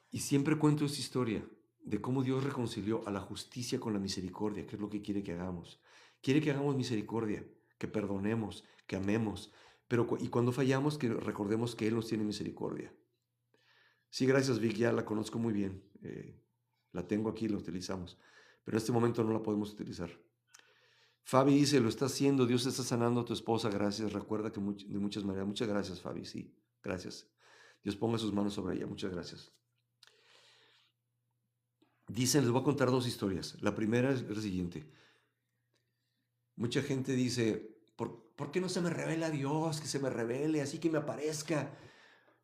Y siempre cuento esta historia de cómo Dios reconcilió a la justicia con la misericordia, que es lo que quiere que hagamos. Quiere que hagamos misericordia, que perdonemos, que amemos, pero y cuando fallamos, que recordemos que Él nos tiene misericordia. Sí, gracias Vic, ya la conozco muy bien. La tengo aquí, la utilizamos, pero en este momento no la podemos utilizar. Fabi dice, lo está haciendo, Dios está sanando a tu esposa, gracias. Recuerda que de muchas maneras, muchas gracias Fabi, sí, gracias. Dios ponga sus manos sobre ella, muchas gracias. Dicen, les voy a contar 2 historias. La primera es la siguiente. Mucha gente dice, ¿por qué no se me revela Dios? Que se me revele, así que me aparezca,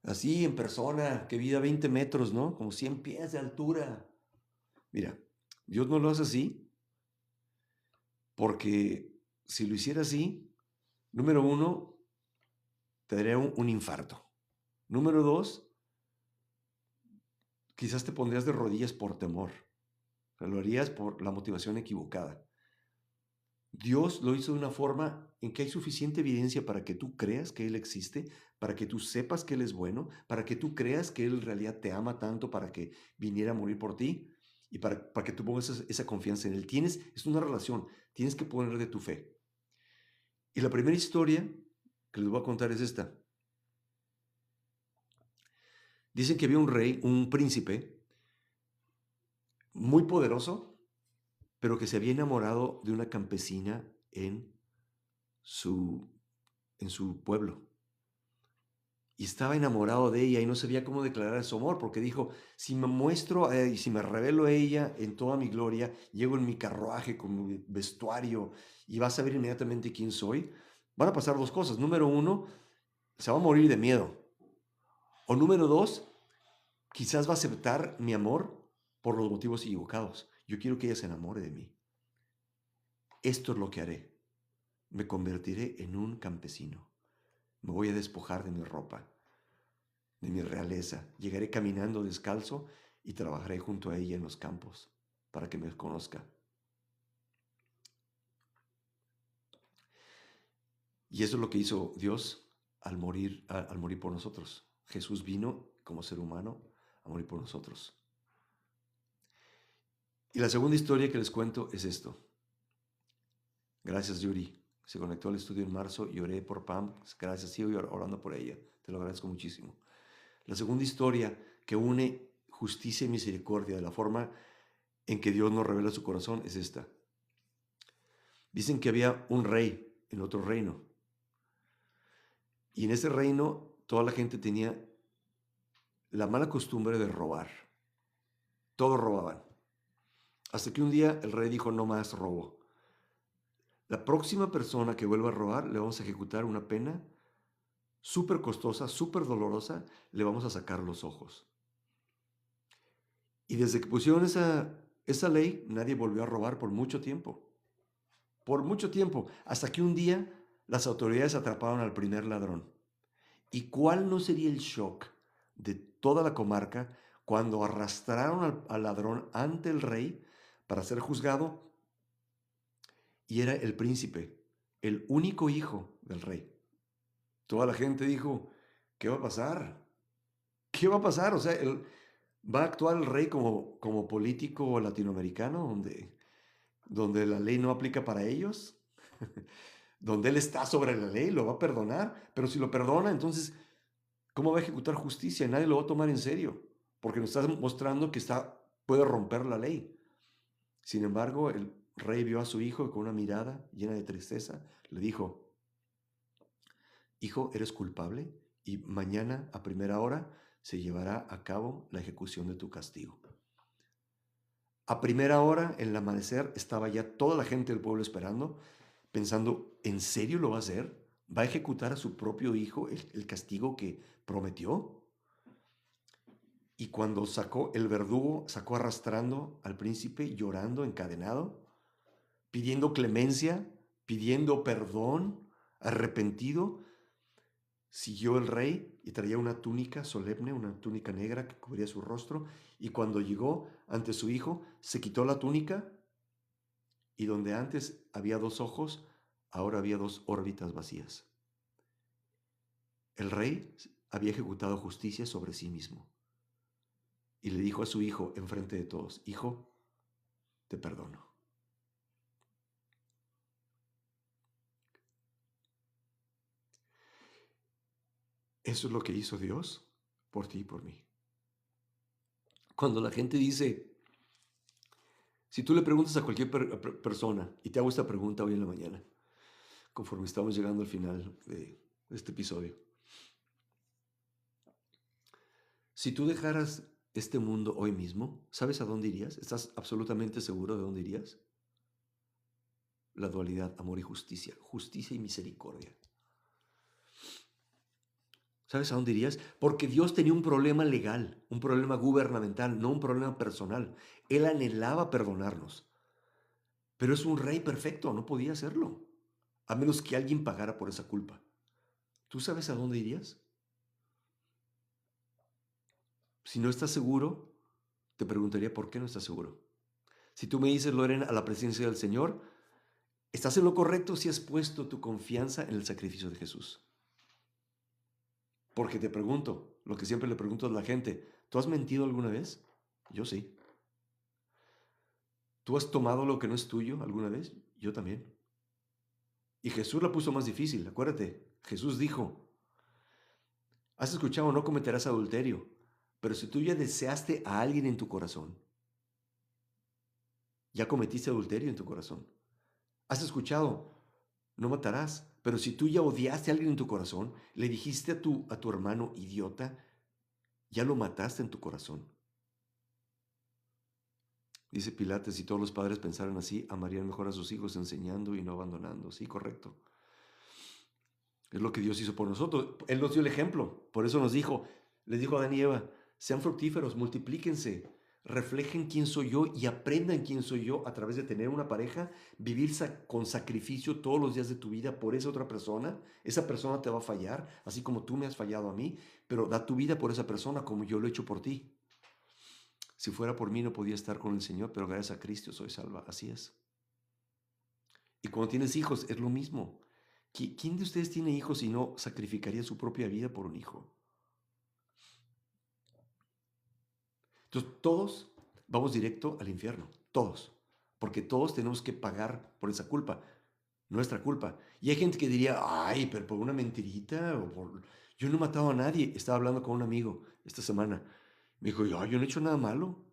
así en persona, que mida 20 metros, ¿no? Como 100 pies de altura. Mira, Dios no lo hace así, porque si lo hiciera así, número uno, te daría un infarto. Número dos, quizás te pondrías de rodillas por temor. O sea, lo harías por la motivación equivocada. Dios lo hizo de una forma en que hay suficiente evidencia para que tú creas que Él existe, para que tú sepas que Él es bueno, para que tú creas que Él en realidad te ama tanto para que viniera a morir por ti, y para que tú pongas esa confianza en Él. Es una relación, tienes que poner de tu fe. Y la primera historia que les voy a contar es esta. Dicen que había un rey, un príncipe, muy poderoso, pero que se había enamorado de una campesina su, en su pueblo. Y estaba enamorado de ella y no sabía cómo declarar su amor, porque dijo, si me muestro y si me revelo a ella en toda mi gloria, llego en mi carruaje con mi vestuario y vas a saber inmediatamente quién soy, van a pasar 2 cosas. Número uno, se va a morir de miedo. O número dos, quizás va a aceptar mi amor por los motivos equivocados. Yo quiero que ella se enamore de mí. Esto es lo que haré. Me convertiré en un campesino. Me voy a despojar de mi ropa, de mi realeza. Llegaré caminando descalzo y trabajaré junto a ella en los campos para que me conozca. Y eso es lo que hizo Dios al morir por nosotros. Jesús vino como ser humano a morir por nosotros. Y la segunda historia que les cuento es esto. Gracias, Yuri. Se conectó al estudio en marzo y oré por Pam. Gracias, sigo orando por ella. Te lo agradezco muchísimo. La segunda historia que une justicia y misericordia de la forma en que Dios nos revela su corazón es esta. Dicen que había un rey en otro reino. Y en ese reino toda la gente tenía la mala costumbre de robar. Todos robaban. Hasta que un día el rey dijo, no más robo. La próxima persona que vuelva a robar le vamos a ejecutar una pena súper costosa, súper dolorosa, le vamos a sacar los ojos. Y desde que pusieron esa ley, nadie volvió a robar por mucho tiempo. Por mucho tiempo, hasta que un día las autoridades atraparon al primer ladrón. ¿Y cuál no sería el shock de toda la comarca cuando arrastraron al ladrón ante el rey para ser juzgado? Y era el príncipe, el único hijo del rey. Toda la gente dijo, ¿qué va a pasar? ¿Qué va a pasar? O sea, va a actuar el rey como político latinoamericano, donde la ley no aplica para ellos, donde él está sobre la ley, lo va a perdonar, pero si lo perdona, entonces, ¿cómo va a ejecutar justicia? Nadie lo va a tomar en serio, porque nos está mostrando que puede romper la ley. Sin embargo, el rey vio a su hijo y con una mirada llena de tristeza le dijo, hijo, eres culpable y mañana a primera hora se llevará a cabo la ejecución de tu castigo. A primera hora, en el amanecer, estaba ya toda la gente del pueblo esperando, pensando, ¿en serio lo va a hacer? ¿Va a ejecutar a su propio hijo el castigo que prometió? Y cuando el verdugo sacó arrastrando al príncipe, llorando, encadenado, pidiendo clemencia, pidiendo perdón, arrepentido, siguió el rey y traía una túnica solemne, una túnica negra que cubría su rostro, y cuando llegó ante su hijo, se quitó la túnica y donde antes había 2 ojos, ahora había 2 órbitas vacías. El rey había ejecutado justicia sobre sí mismo y le dijo a su hijo enfrente de todos, hijo, te perdono. Eso es lo que hizo Dios por ti y por mí. Cuando la gente dice, si tú le preguntas a cualquier persona, y te hago esta pregunta hoy en la mañana, conforme estamos llegando al final de este episodio, si tú dejaras este mundo hoy mismo, ¿sabes a dónde irías? ¿Estás absolutamente seguro de dónde irías? La dualidad, amor y justicia, justicia y misericordia. ¿Sabes a dónde irías? Porque Dios tenía un problema legal, un problema gubernamental, no un problema personal. Él anhelaba perdonarnos, pero es un rey perfecto, no podía hacerlo, a menos que alguien pagara por esa culpa. ¿Tú sabes a dónde irías? Si no estás seguro, te preguntaría por qué no estás seguro. Si tú me dices, Lorena, a la presencia del Señor, estás en lo correcto si has puesto tu confianza en el sacrificio de Jesús. Porque te pregunto, lo que siempre le pregunto a la gente, ¿tú has mentido alguna vez? Yo sí. ¿Tú has tomado lo que no es tuyo alguna vez? Yo también. Y Jesús la puso más difícil, acuérdate. Jesús dijo, has escuchado, no cometerás adulterio, pero si tú ya deseaste a alguien en tu corazón, ya cometiste adulterio en tu corazón. Has escuchado, no matarás, pero si tú ya odiaste a alguien en tu corazón, le dijiste a tu hermano idiota, ya lo mataste en tu corazón. Dice Pilates, si todos los padres pensaran así, amarían mejor a sus hijos enseñando y no abandonando. Sí, correcto. Es lo que Dios hizo por nosotros. Él nos dio el ejemplo. Por eso nos dijo, les dijo a Adán y Eva, sean fructíferos, multiplíquense, reflejen quién soy yo y aprendan quién soy yo a través de tener una pareja, vivir con sacrificio todos los días de tu vida por esa otra persona. Esa persona te va a fallar, así como tú me has fallado a mí, pero da tu vida por esa persona como yo lo he hecho por ti. Si fuera por mí no podía estar con el Señor, pero gracias a Cristo soy salva. Así es. Y cuando tienes hijos es lo mismo. ¿Quién de ustedes tiene hijos y no sacrificaría su propia vida por un hijo? Entonces todos vamos directo al infierno, todos, porque todos tenemos que pagar por esa culpa. nuestra culpa. Y hay gente que diría, ay, pero por una mentirita o por... Yo no he matado a nadie. Estaba hablando con un amigo esta semana. Me dijo, yo no he hecho nada malo.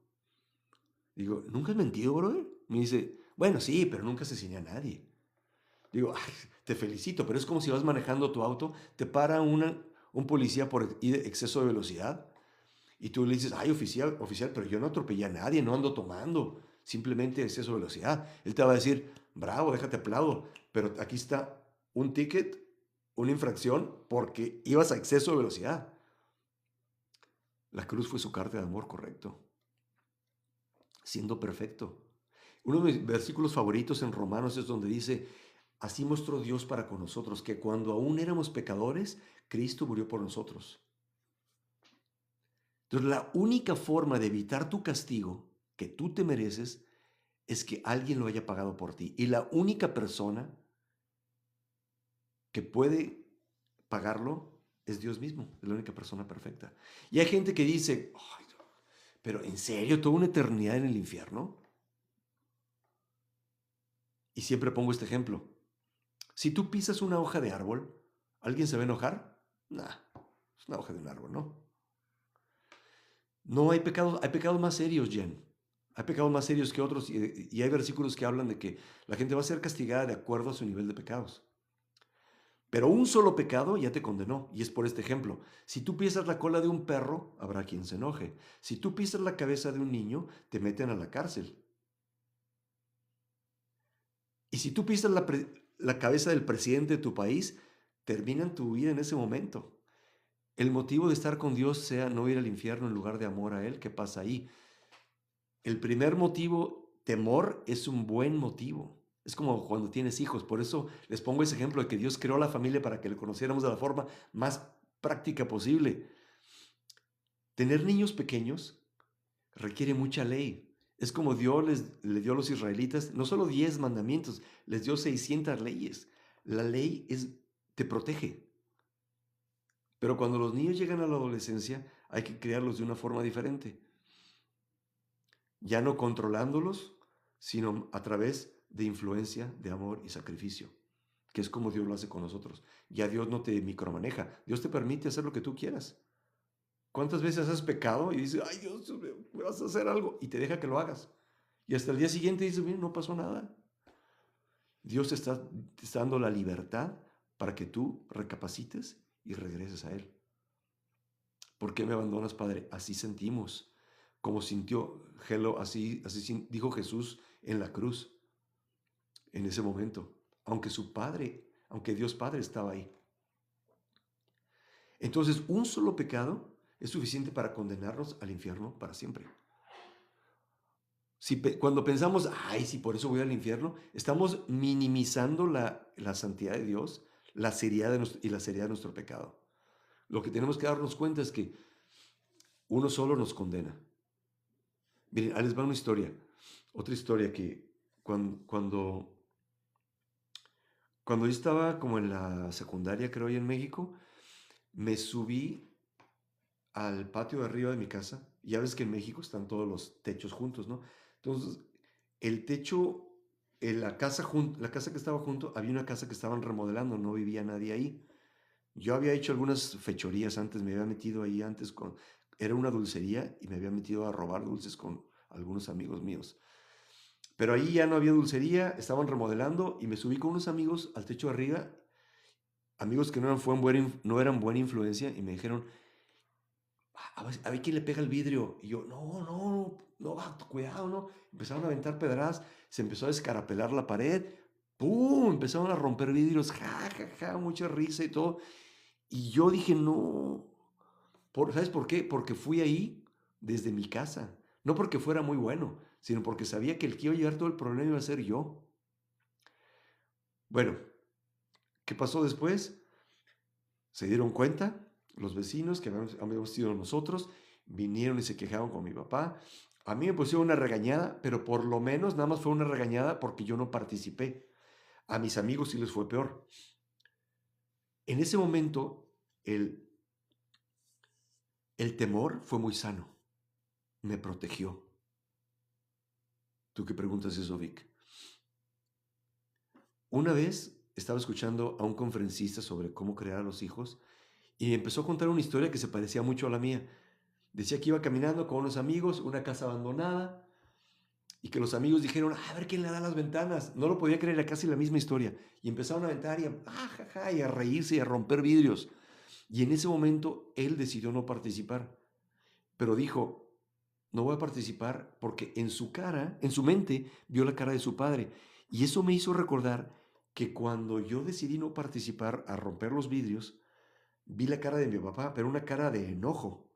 Digo, ¿nunca has mentido, brother? Me dice, bueno, sí, pero nunca asesiné a nadie. Digo, ay, te felicito, pero es como si vas manejando tu auto, te para un policía por exceso de velocidad y tú le dices, ay, oficial, pero yo no atropellé a nadie, no ando tomando, simplemente exceso de velocidad. Él te va a decir, bravo, déjate aplaudo, pero aquí está un ticket, una infracción porque ibas a exceso de velocidad. La cruz fue su carta de amor, correcto, siendo perfecto. Uno de mis versículos favoritos en Romanos es donde dice, así mostró Dios para con nosotros, que cuando aún éramos pecadores, Cristo murió por nosotros. Entonces, la única forma de evitar tu castigo que tú te mereces es que alguien lo haya pagado por ti. Y la única persona que puede pagarlo es Dios mismo, es la única persona perfecta. Y hay gente que dice, "Ay, pero ¿en serio toda una eternidad en el infierno?" Y siempre pongo este ejemplo. Si tú pisas una hoja de árbol, ¿alguien se va a enojar? Nah, es una hoja de un árbol, ¿no? No hay pecados más serios, Jen. Hay pecados más serios que otros y hay versículos que hablan de que la gente va a ser castigada de acuerdo a su nivel de pecados. Pero un solo pecado ya te condenó, y es por este ejemplo. Si tú pisas la cola de un perro, habrá quien se enoje. Si tú pisas la cabeza de un niño, te meten a la cárcel. Y si tú pisas la cabeza del presidente de tu país, terminan tu vida en ese momento. El motivo de estar con Dios sea no ir al infierno en lugar de amor a Él. ¿Qué pasa ahí? El primer motivo, temor, es un buen motivo. Es como cuando tienes hijos. Por eso les pongo ese ejemplo de que Dios creó la familia para que le conociéramos de la forma más práctica posible. Tener niños pequeños requiere mucha ley. Es como Dios le dio a los israelitas no solo 10 mandamientos, les dio 600 leyes. La ley te protege. Pero cuando los niños llegan a la adolescencia, hay que criarlos de una forma diferente. Ya no controlándolos, sino a través de influencia, de amor y sacrificio, que es como Dios lo hace con nosotros. Ya Dios no te micromaneja, Dios te permite hacer lo que tú quieras. ¿Cuántas veces has pecado y dices, ay Dios, me vas a hacer algo? Y te deja que lo hagas. Y hasta el día siguiente dices, bien, no pasó nada. Dios te está dando la libertad para que tú recapacites y regreses a Él. ¿Por qué me abandonas, Padre? Así sentimos, como sintió Gelo, así dijo Jesús en la cruz, en ese momento, aunque Dios Padre estaba ahí. Entonces, un solo pecado es suficiente para condenarnos al infierno para siempre. Cuando pensamos, ay, sí, por eso voy al infierno, estamos minimizando la santidad de Dios, la seriedad y la seriedad de nuestro pecado. Lo que tenemos que darnos cuenta es que uno solo nos condena. Miren, ahí les va una historia. Otra historia que cuando yo estaba como en la secundaria, creo, ahí en México, me subí al patio de arriba de mi casa. Ya ves que en México están todos los techos juntos, ¿no? Entonces, el techo, en la casa que estaba junto, había una casa que estaban remodelando, no vivía nadie ahí. Yo había hecho algunas fechorías antes, me había metido ahí antes era una dulcería y me había metido a robar dulces con algunos amigos míos. Pero ahí ya no había dulcería, estaban remodelando y me subí con unos amigos al techo de arriba, amigos que no eran buena influencia y me dijeron, a ver quién le pega el vidrio. Y yo, no, cuidado, no. Empezaron a aventar pedradas, se empezó a descarapelar la pared, ¡pum! Empezaron a romper vidrios, ja, ja, ja, mucha risa y todo. Y yo dije, no, ¿sabes por qué? Porque fui ahí desde mi casa. No porque fuera muy bueno, sino porque sabía que el que iba a llevar todo el problema iba a ser yo. Bueno, ¿qué pasó después? Se dieron cuenta los vecinos que habíamos sido nosotros, vinieron y se quejaron con mi papá. A mí me pusieron una regañada, pero por lo menos nada más fue una regañada porque yo no participé. A mis amigos sí les fue peor. En ese momento, el temor fue muy sano, me protegió. ¿Tú qué preguntas eso, Vic? Una vez estaba escuchando a un conferencista sobre cómo crear a los hijos y empezó a contar una historia que se parecía mucho a la mía. Decía que iba caminando con unos amigos, una casa abandonada, y que los amigos dijeron, a ver quién le da las ventanas. No lo podía creer, era casi la misma historia. Y empezaron a aventar y a reírse y a romper vidrios. Y en ese momento él decidió no participar, pero dijo, no voy a participar porque en su cara, en su mente, vio la cara de su padre. Y eso me hizo recordar que cuando yo decidí no participar a romper los vidrios, vi la cara de mi papá, pero una cara de enojo,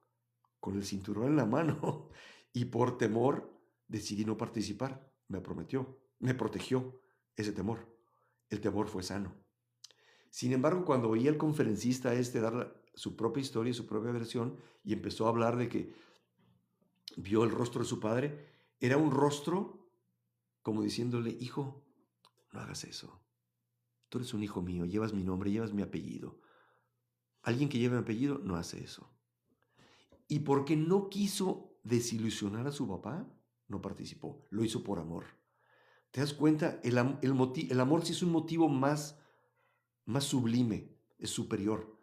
con el cinturón en la mano. Y por temor decidí no participar. Me prometió, me protegió ese temor. El temor fue sano. Sin embargo, cuando oí al conferencista dar su propia historia, su propia versión, y empezó a hablar de que vio el rostro de su padre, era un rostro como diciéndole, hijo, no hagas eso. Tú eres un hijo mío, llevas mi nombre, llevas mi apellido. Alguien que lleva mi apellido no hace eso. Y porque no quiso desilusionar a su papá, no participó. Lo hizo por amor. ¿Te das cuenta? El amor sí es un motivo más sublime, es superior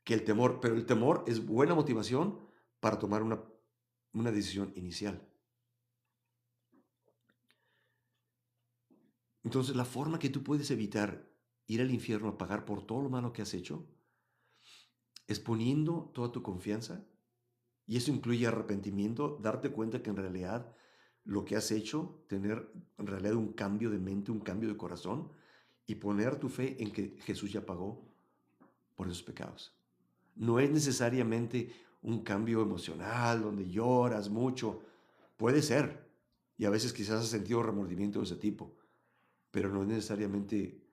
que el temor. Pero el temor es buena motivación para tomar una decisión inicial. Entonces, la forma que tú puedes evitar ir al infierno a pagar por todo lo malo que has hecho es poniendo toda tu confianza, y eso incluye arrepentimiento, darte cuenta que en realidad lo que has hecho, tener en realidad un cambio de mente, un cambio de corazón, y poner tu fe en que Jesús ya pagó por esos pecados. No es necesariamente un cambio emocional donde lloras mucho. Puede ser, y a veces quizás has sentido remordimiento de ese tipo, pero no es necesariamente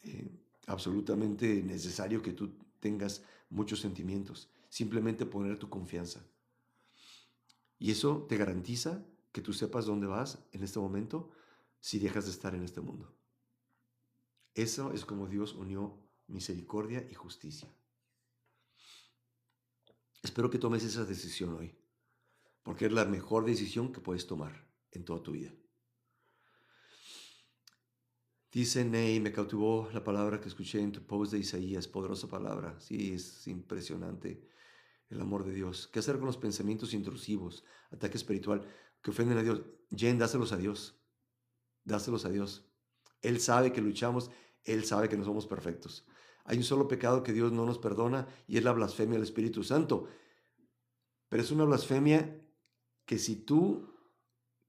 eh, absolutamente necesario que tú tengas muchos sentimientos. Simplemente poner tu confianza. Y eso te garantiza que tú sepas dónde vas en este momento si dejas de estar en este mundo. Eso es como Dios unió misericordia y justicia. Espero que tomes esa decisión hoy, porque es la mejor decisión que puedes tomar en toda tu vida. Dice Ney, me cautivó la palabra que escuché en tu post de Isaías, poderosa palabra. Sí, es impresionante el amor de Dios. ¿Qué hacer con los pensamientos intrusivos, ataque espiritual que ofenden a Dios? Jen, dáselos a Dios, dáselos a Dios. Él sabe que luchamos, Él sabe que no somos perfectos. Hay un solo pecado que Dios no nos perdona y es la blasfemia al Espíritu Santo. Pero es una blasfemia que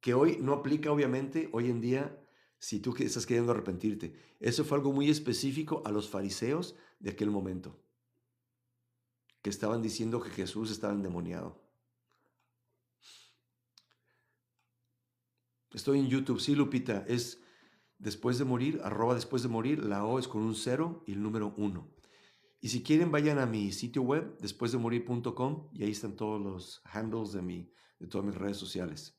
que hoy no aplica obviamente, hoy en día, si tú estás queriendo arrepentirte. Eso fue algo muy específico a los fariseos de aquel momento, que estaban diciendo que Jesús estaba endemoniado. Estoy en YouTube, sí, Lupita, es después de morir, después de morir, la O es con un 0 y el número 1. Y si quieren, vayan a mi sitio web, despuesdemorir.com, y ahí están todos los handles de todas mis redes sociales.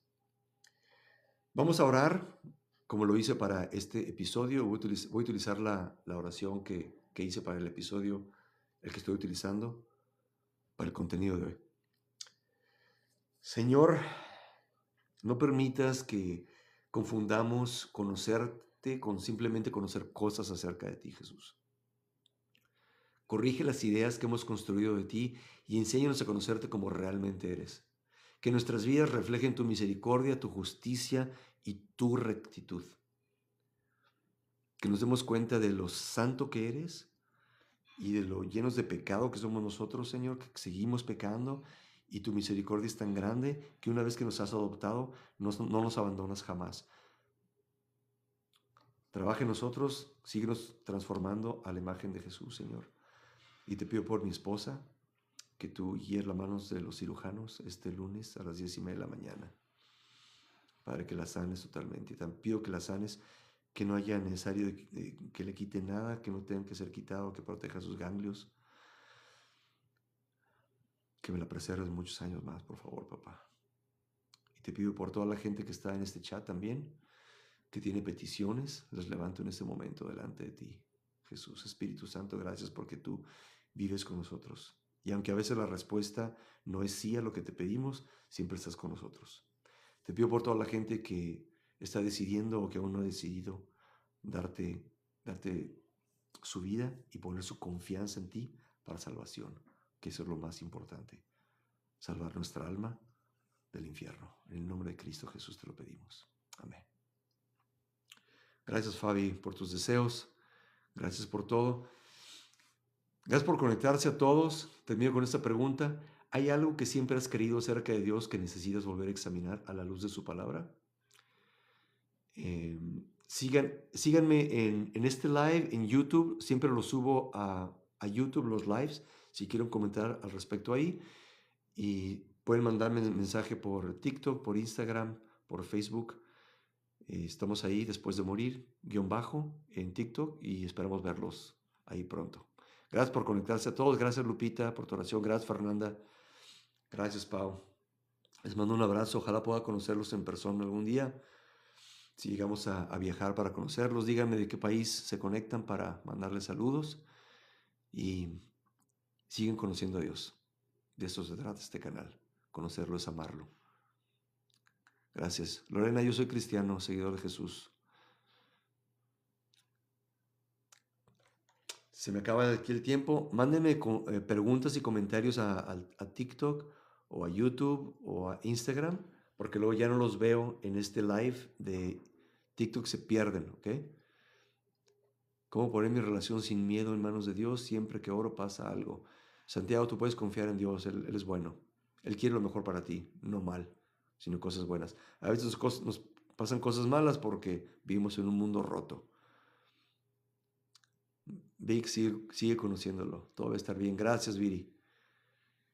Vamos a orar, como lo hice para este episodio. Voy a utilizar la oración que hice para el episodio, el que estoy utilizando para el contenido de hoy. Señor, no permitas que confundamos conocerte con simplemente conocer cosas acerca de ti, Jesús. Corrige las ideas que hemos construido de ti y enséñanos a conocerte como realmente eres. Que nuestras vidas reflejen tu misericordia, tu justicia y tu rectitud. Que nos demos cuenta de lo santo que eres y de lo llenos de pecado que somos nosotros, Señor, que seguimos pecando, y tu misericordia es tan grande que una vez que nos has adoptado, no nos abandonas jamás. Trabaja en nosotros, síguenos transformando a la imagen de Jesús, Señor. Y te pido por mi esposa, que tú guíes las manos de los cirujanos este lunes a las 10:30 de la mañana. Padre, que la sanes totalmente. Y te pido que la sanes, que no haya necesario que le quite nada, que no tenga que ser quitado, que proteja sus ganglios. Que me la preserves muchos años más, por favor, papá. Y te pido por toda la gente que está en este chat también, que tiene peticiones, las levanto en este momento delante de ti. Jesús, Espíritu Santo, gracias porque tú vives con nosotros. Y aunque a veces la respuesta no es sí a lo que te pedimos, siempre estás con nosotros. Te pido por toda la gente que está decidiendo o que aún no ha decidido darte su vida y poner su confianza en ti para salvación, que eso es lo más importante, salvar nuestra alma del infierno. En el nombre de Cristo Jesús te lo pedimos. Amén. Gracias, Fabi, por tus deseos. Gracias por todo. Gracias por conectarse a todos. Termino con esta pregunta. ¿Hay algo que siempre has querido acerca de Dios que necesitas volver a examinar a la luz de su palabra? Síganme en este live en YouTube. Siempre lo subo a YouTube, los lives, si quieren comentar al respecto ahí. Y pueden mandarme un mensaje por TikTok, por Instagram, por Facebook. Estamos ahí después de morir, _ en TikTok, y esperamos verlos ahí pronto. Gracias por conectarse a todos. Gracias, Lupita, por tu oración. Gracias, Fernanda. Gracias, Pau. Les mando un abrazo. Ojalá pueda conocerlos en persona algún día. Si llegamos a viajar para conocerlos, díganme de qué país se conectan para mandarles saludos. Y siguen conociendo a Dios. De eso se trata este canal. Conocerlo es amarlo. Gracias. Lorena, yo soy cristiano, seguidor de Jesús. Se me acaba aquí el tiempo. Mándenme preguntas y comentarios a TikTok o a YouTube o a Instagram, porque luego ya no los veo en este live de TikTok, se pierden, ¿ok? ¿Cómo poner mi relación sin miedo en manos de Dios? Siempre que oro pasa algo. Santiago, tú puedes confiar en Dios, Él es bueno. Él quiere lo mejor para ti, no mal, sino cosas buenas. A veces nos pasan cosas malas porque vivimos en un mundo roto. Vic, sigue conociéndolo. Todo va a estar bien. Gracias, Viri.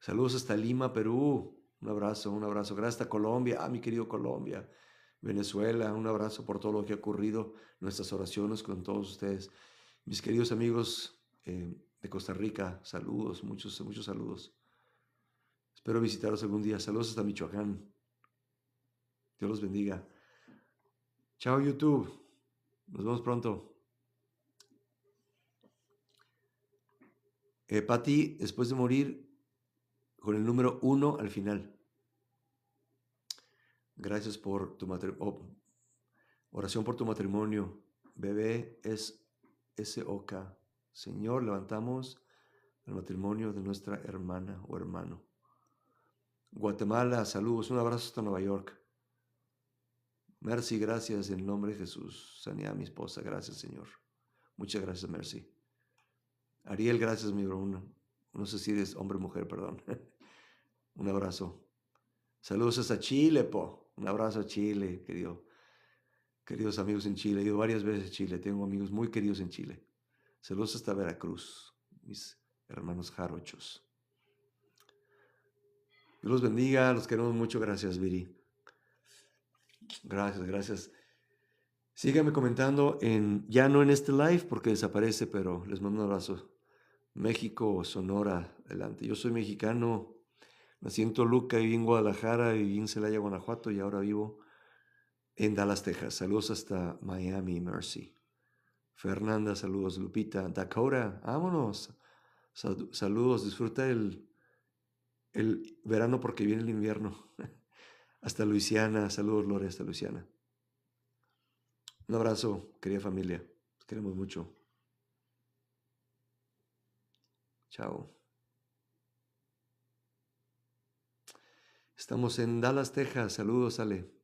Saludos hasta Lima, Perú. Un abrazo, un abrazo. Gracias hasta Colombia. Mi querido Colombia. Venezuela, un abrazo por todo lo que ha ocurrido. Nuestras oraciones con todos ustedes. Mis queridos amigos de Costa Rica, saludos, muchos, muchos saludos. Espero visitaros algún día. Saludos hasta Michoacán. Dios los bendiga. Chao, YouTube. Nos vemos pronto. Patti, después de morir, con el número 1 al final. Gracias por tu matrimonio. Oración por tu matrimonio. Bebé es SOK. Señor, levantamos el matrimonio de nuestra hermana o hermano. Guatemala, saludos. Un abrazo hasta Nueva York. Mercy, gracias en el nombre de Jesús. Sanidad a mi esposa. Gracias, Señor. Muchas gracias, Mercy. Ariel, gracias, mi bro. No sé si eres hombre o mujer, perdón. Un abrazo. Saludos hasta Chile, po. Un abrazo a Chile, queridos amigos en Chile. He ido varias veces a Chile. Tengo amigos muy queridos en Chile. Saludos hasta Veracruz, mis hermanos jarochos. Dios los bendiga, los queremos mucho. Gracias, Viri. Gracias, gracias. Síganme comentando ya no en este live porque desaparece, pero les mando un abrazo. México, Sonora, adelante. Yo soy mexicano, nací en Toluca, viví en Guadalajara, viví en Celaya, Guanajuato y ahora vivo en Dallas, Texas. Saludos hasta Miami, Mercy. Fernanda, saludos. Lupita, Dakota, vámonos. Saludos, disfruta el verano porque viene el invierno. Hasta Luisiana, saludos Lore, hasta Luisiana. Un abrazo, querida familia. Los queremos mucho. Chao. Estamos en Dallas, Texas. Saludos, Ale.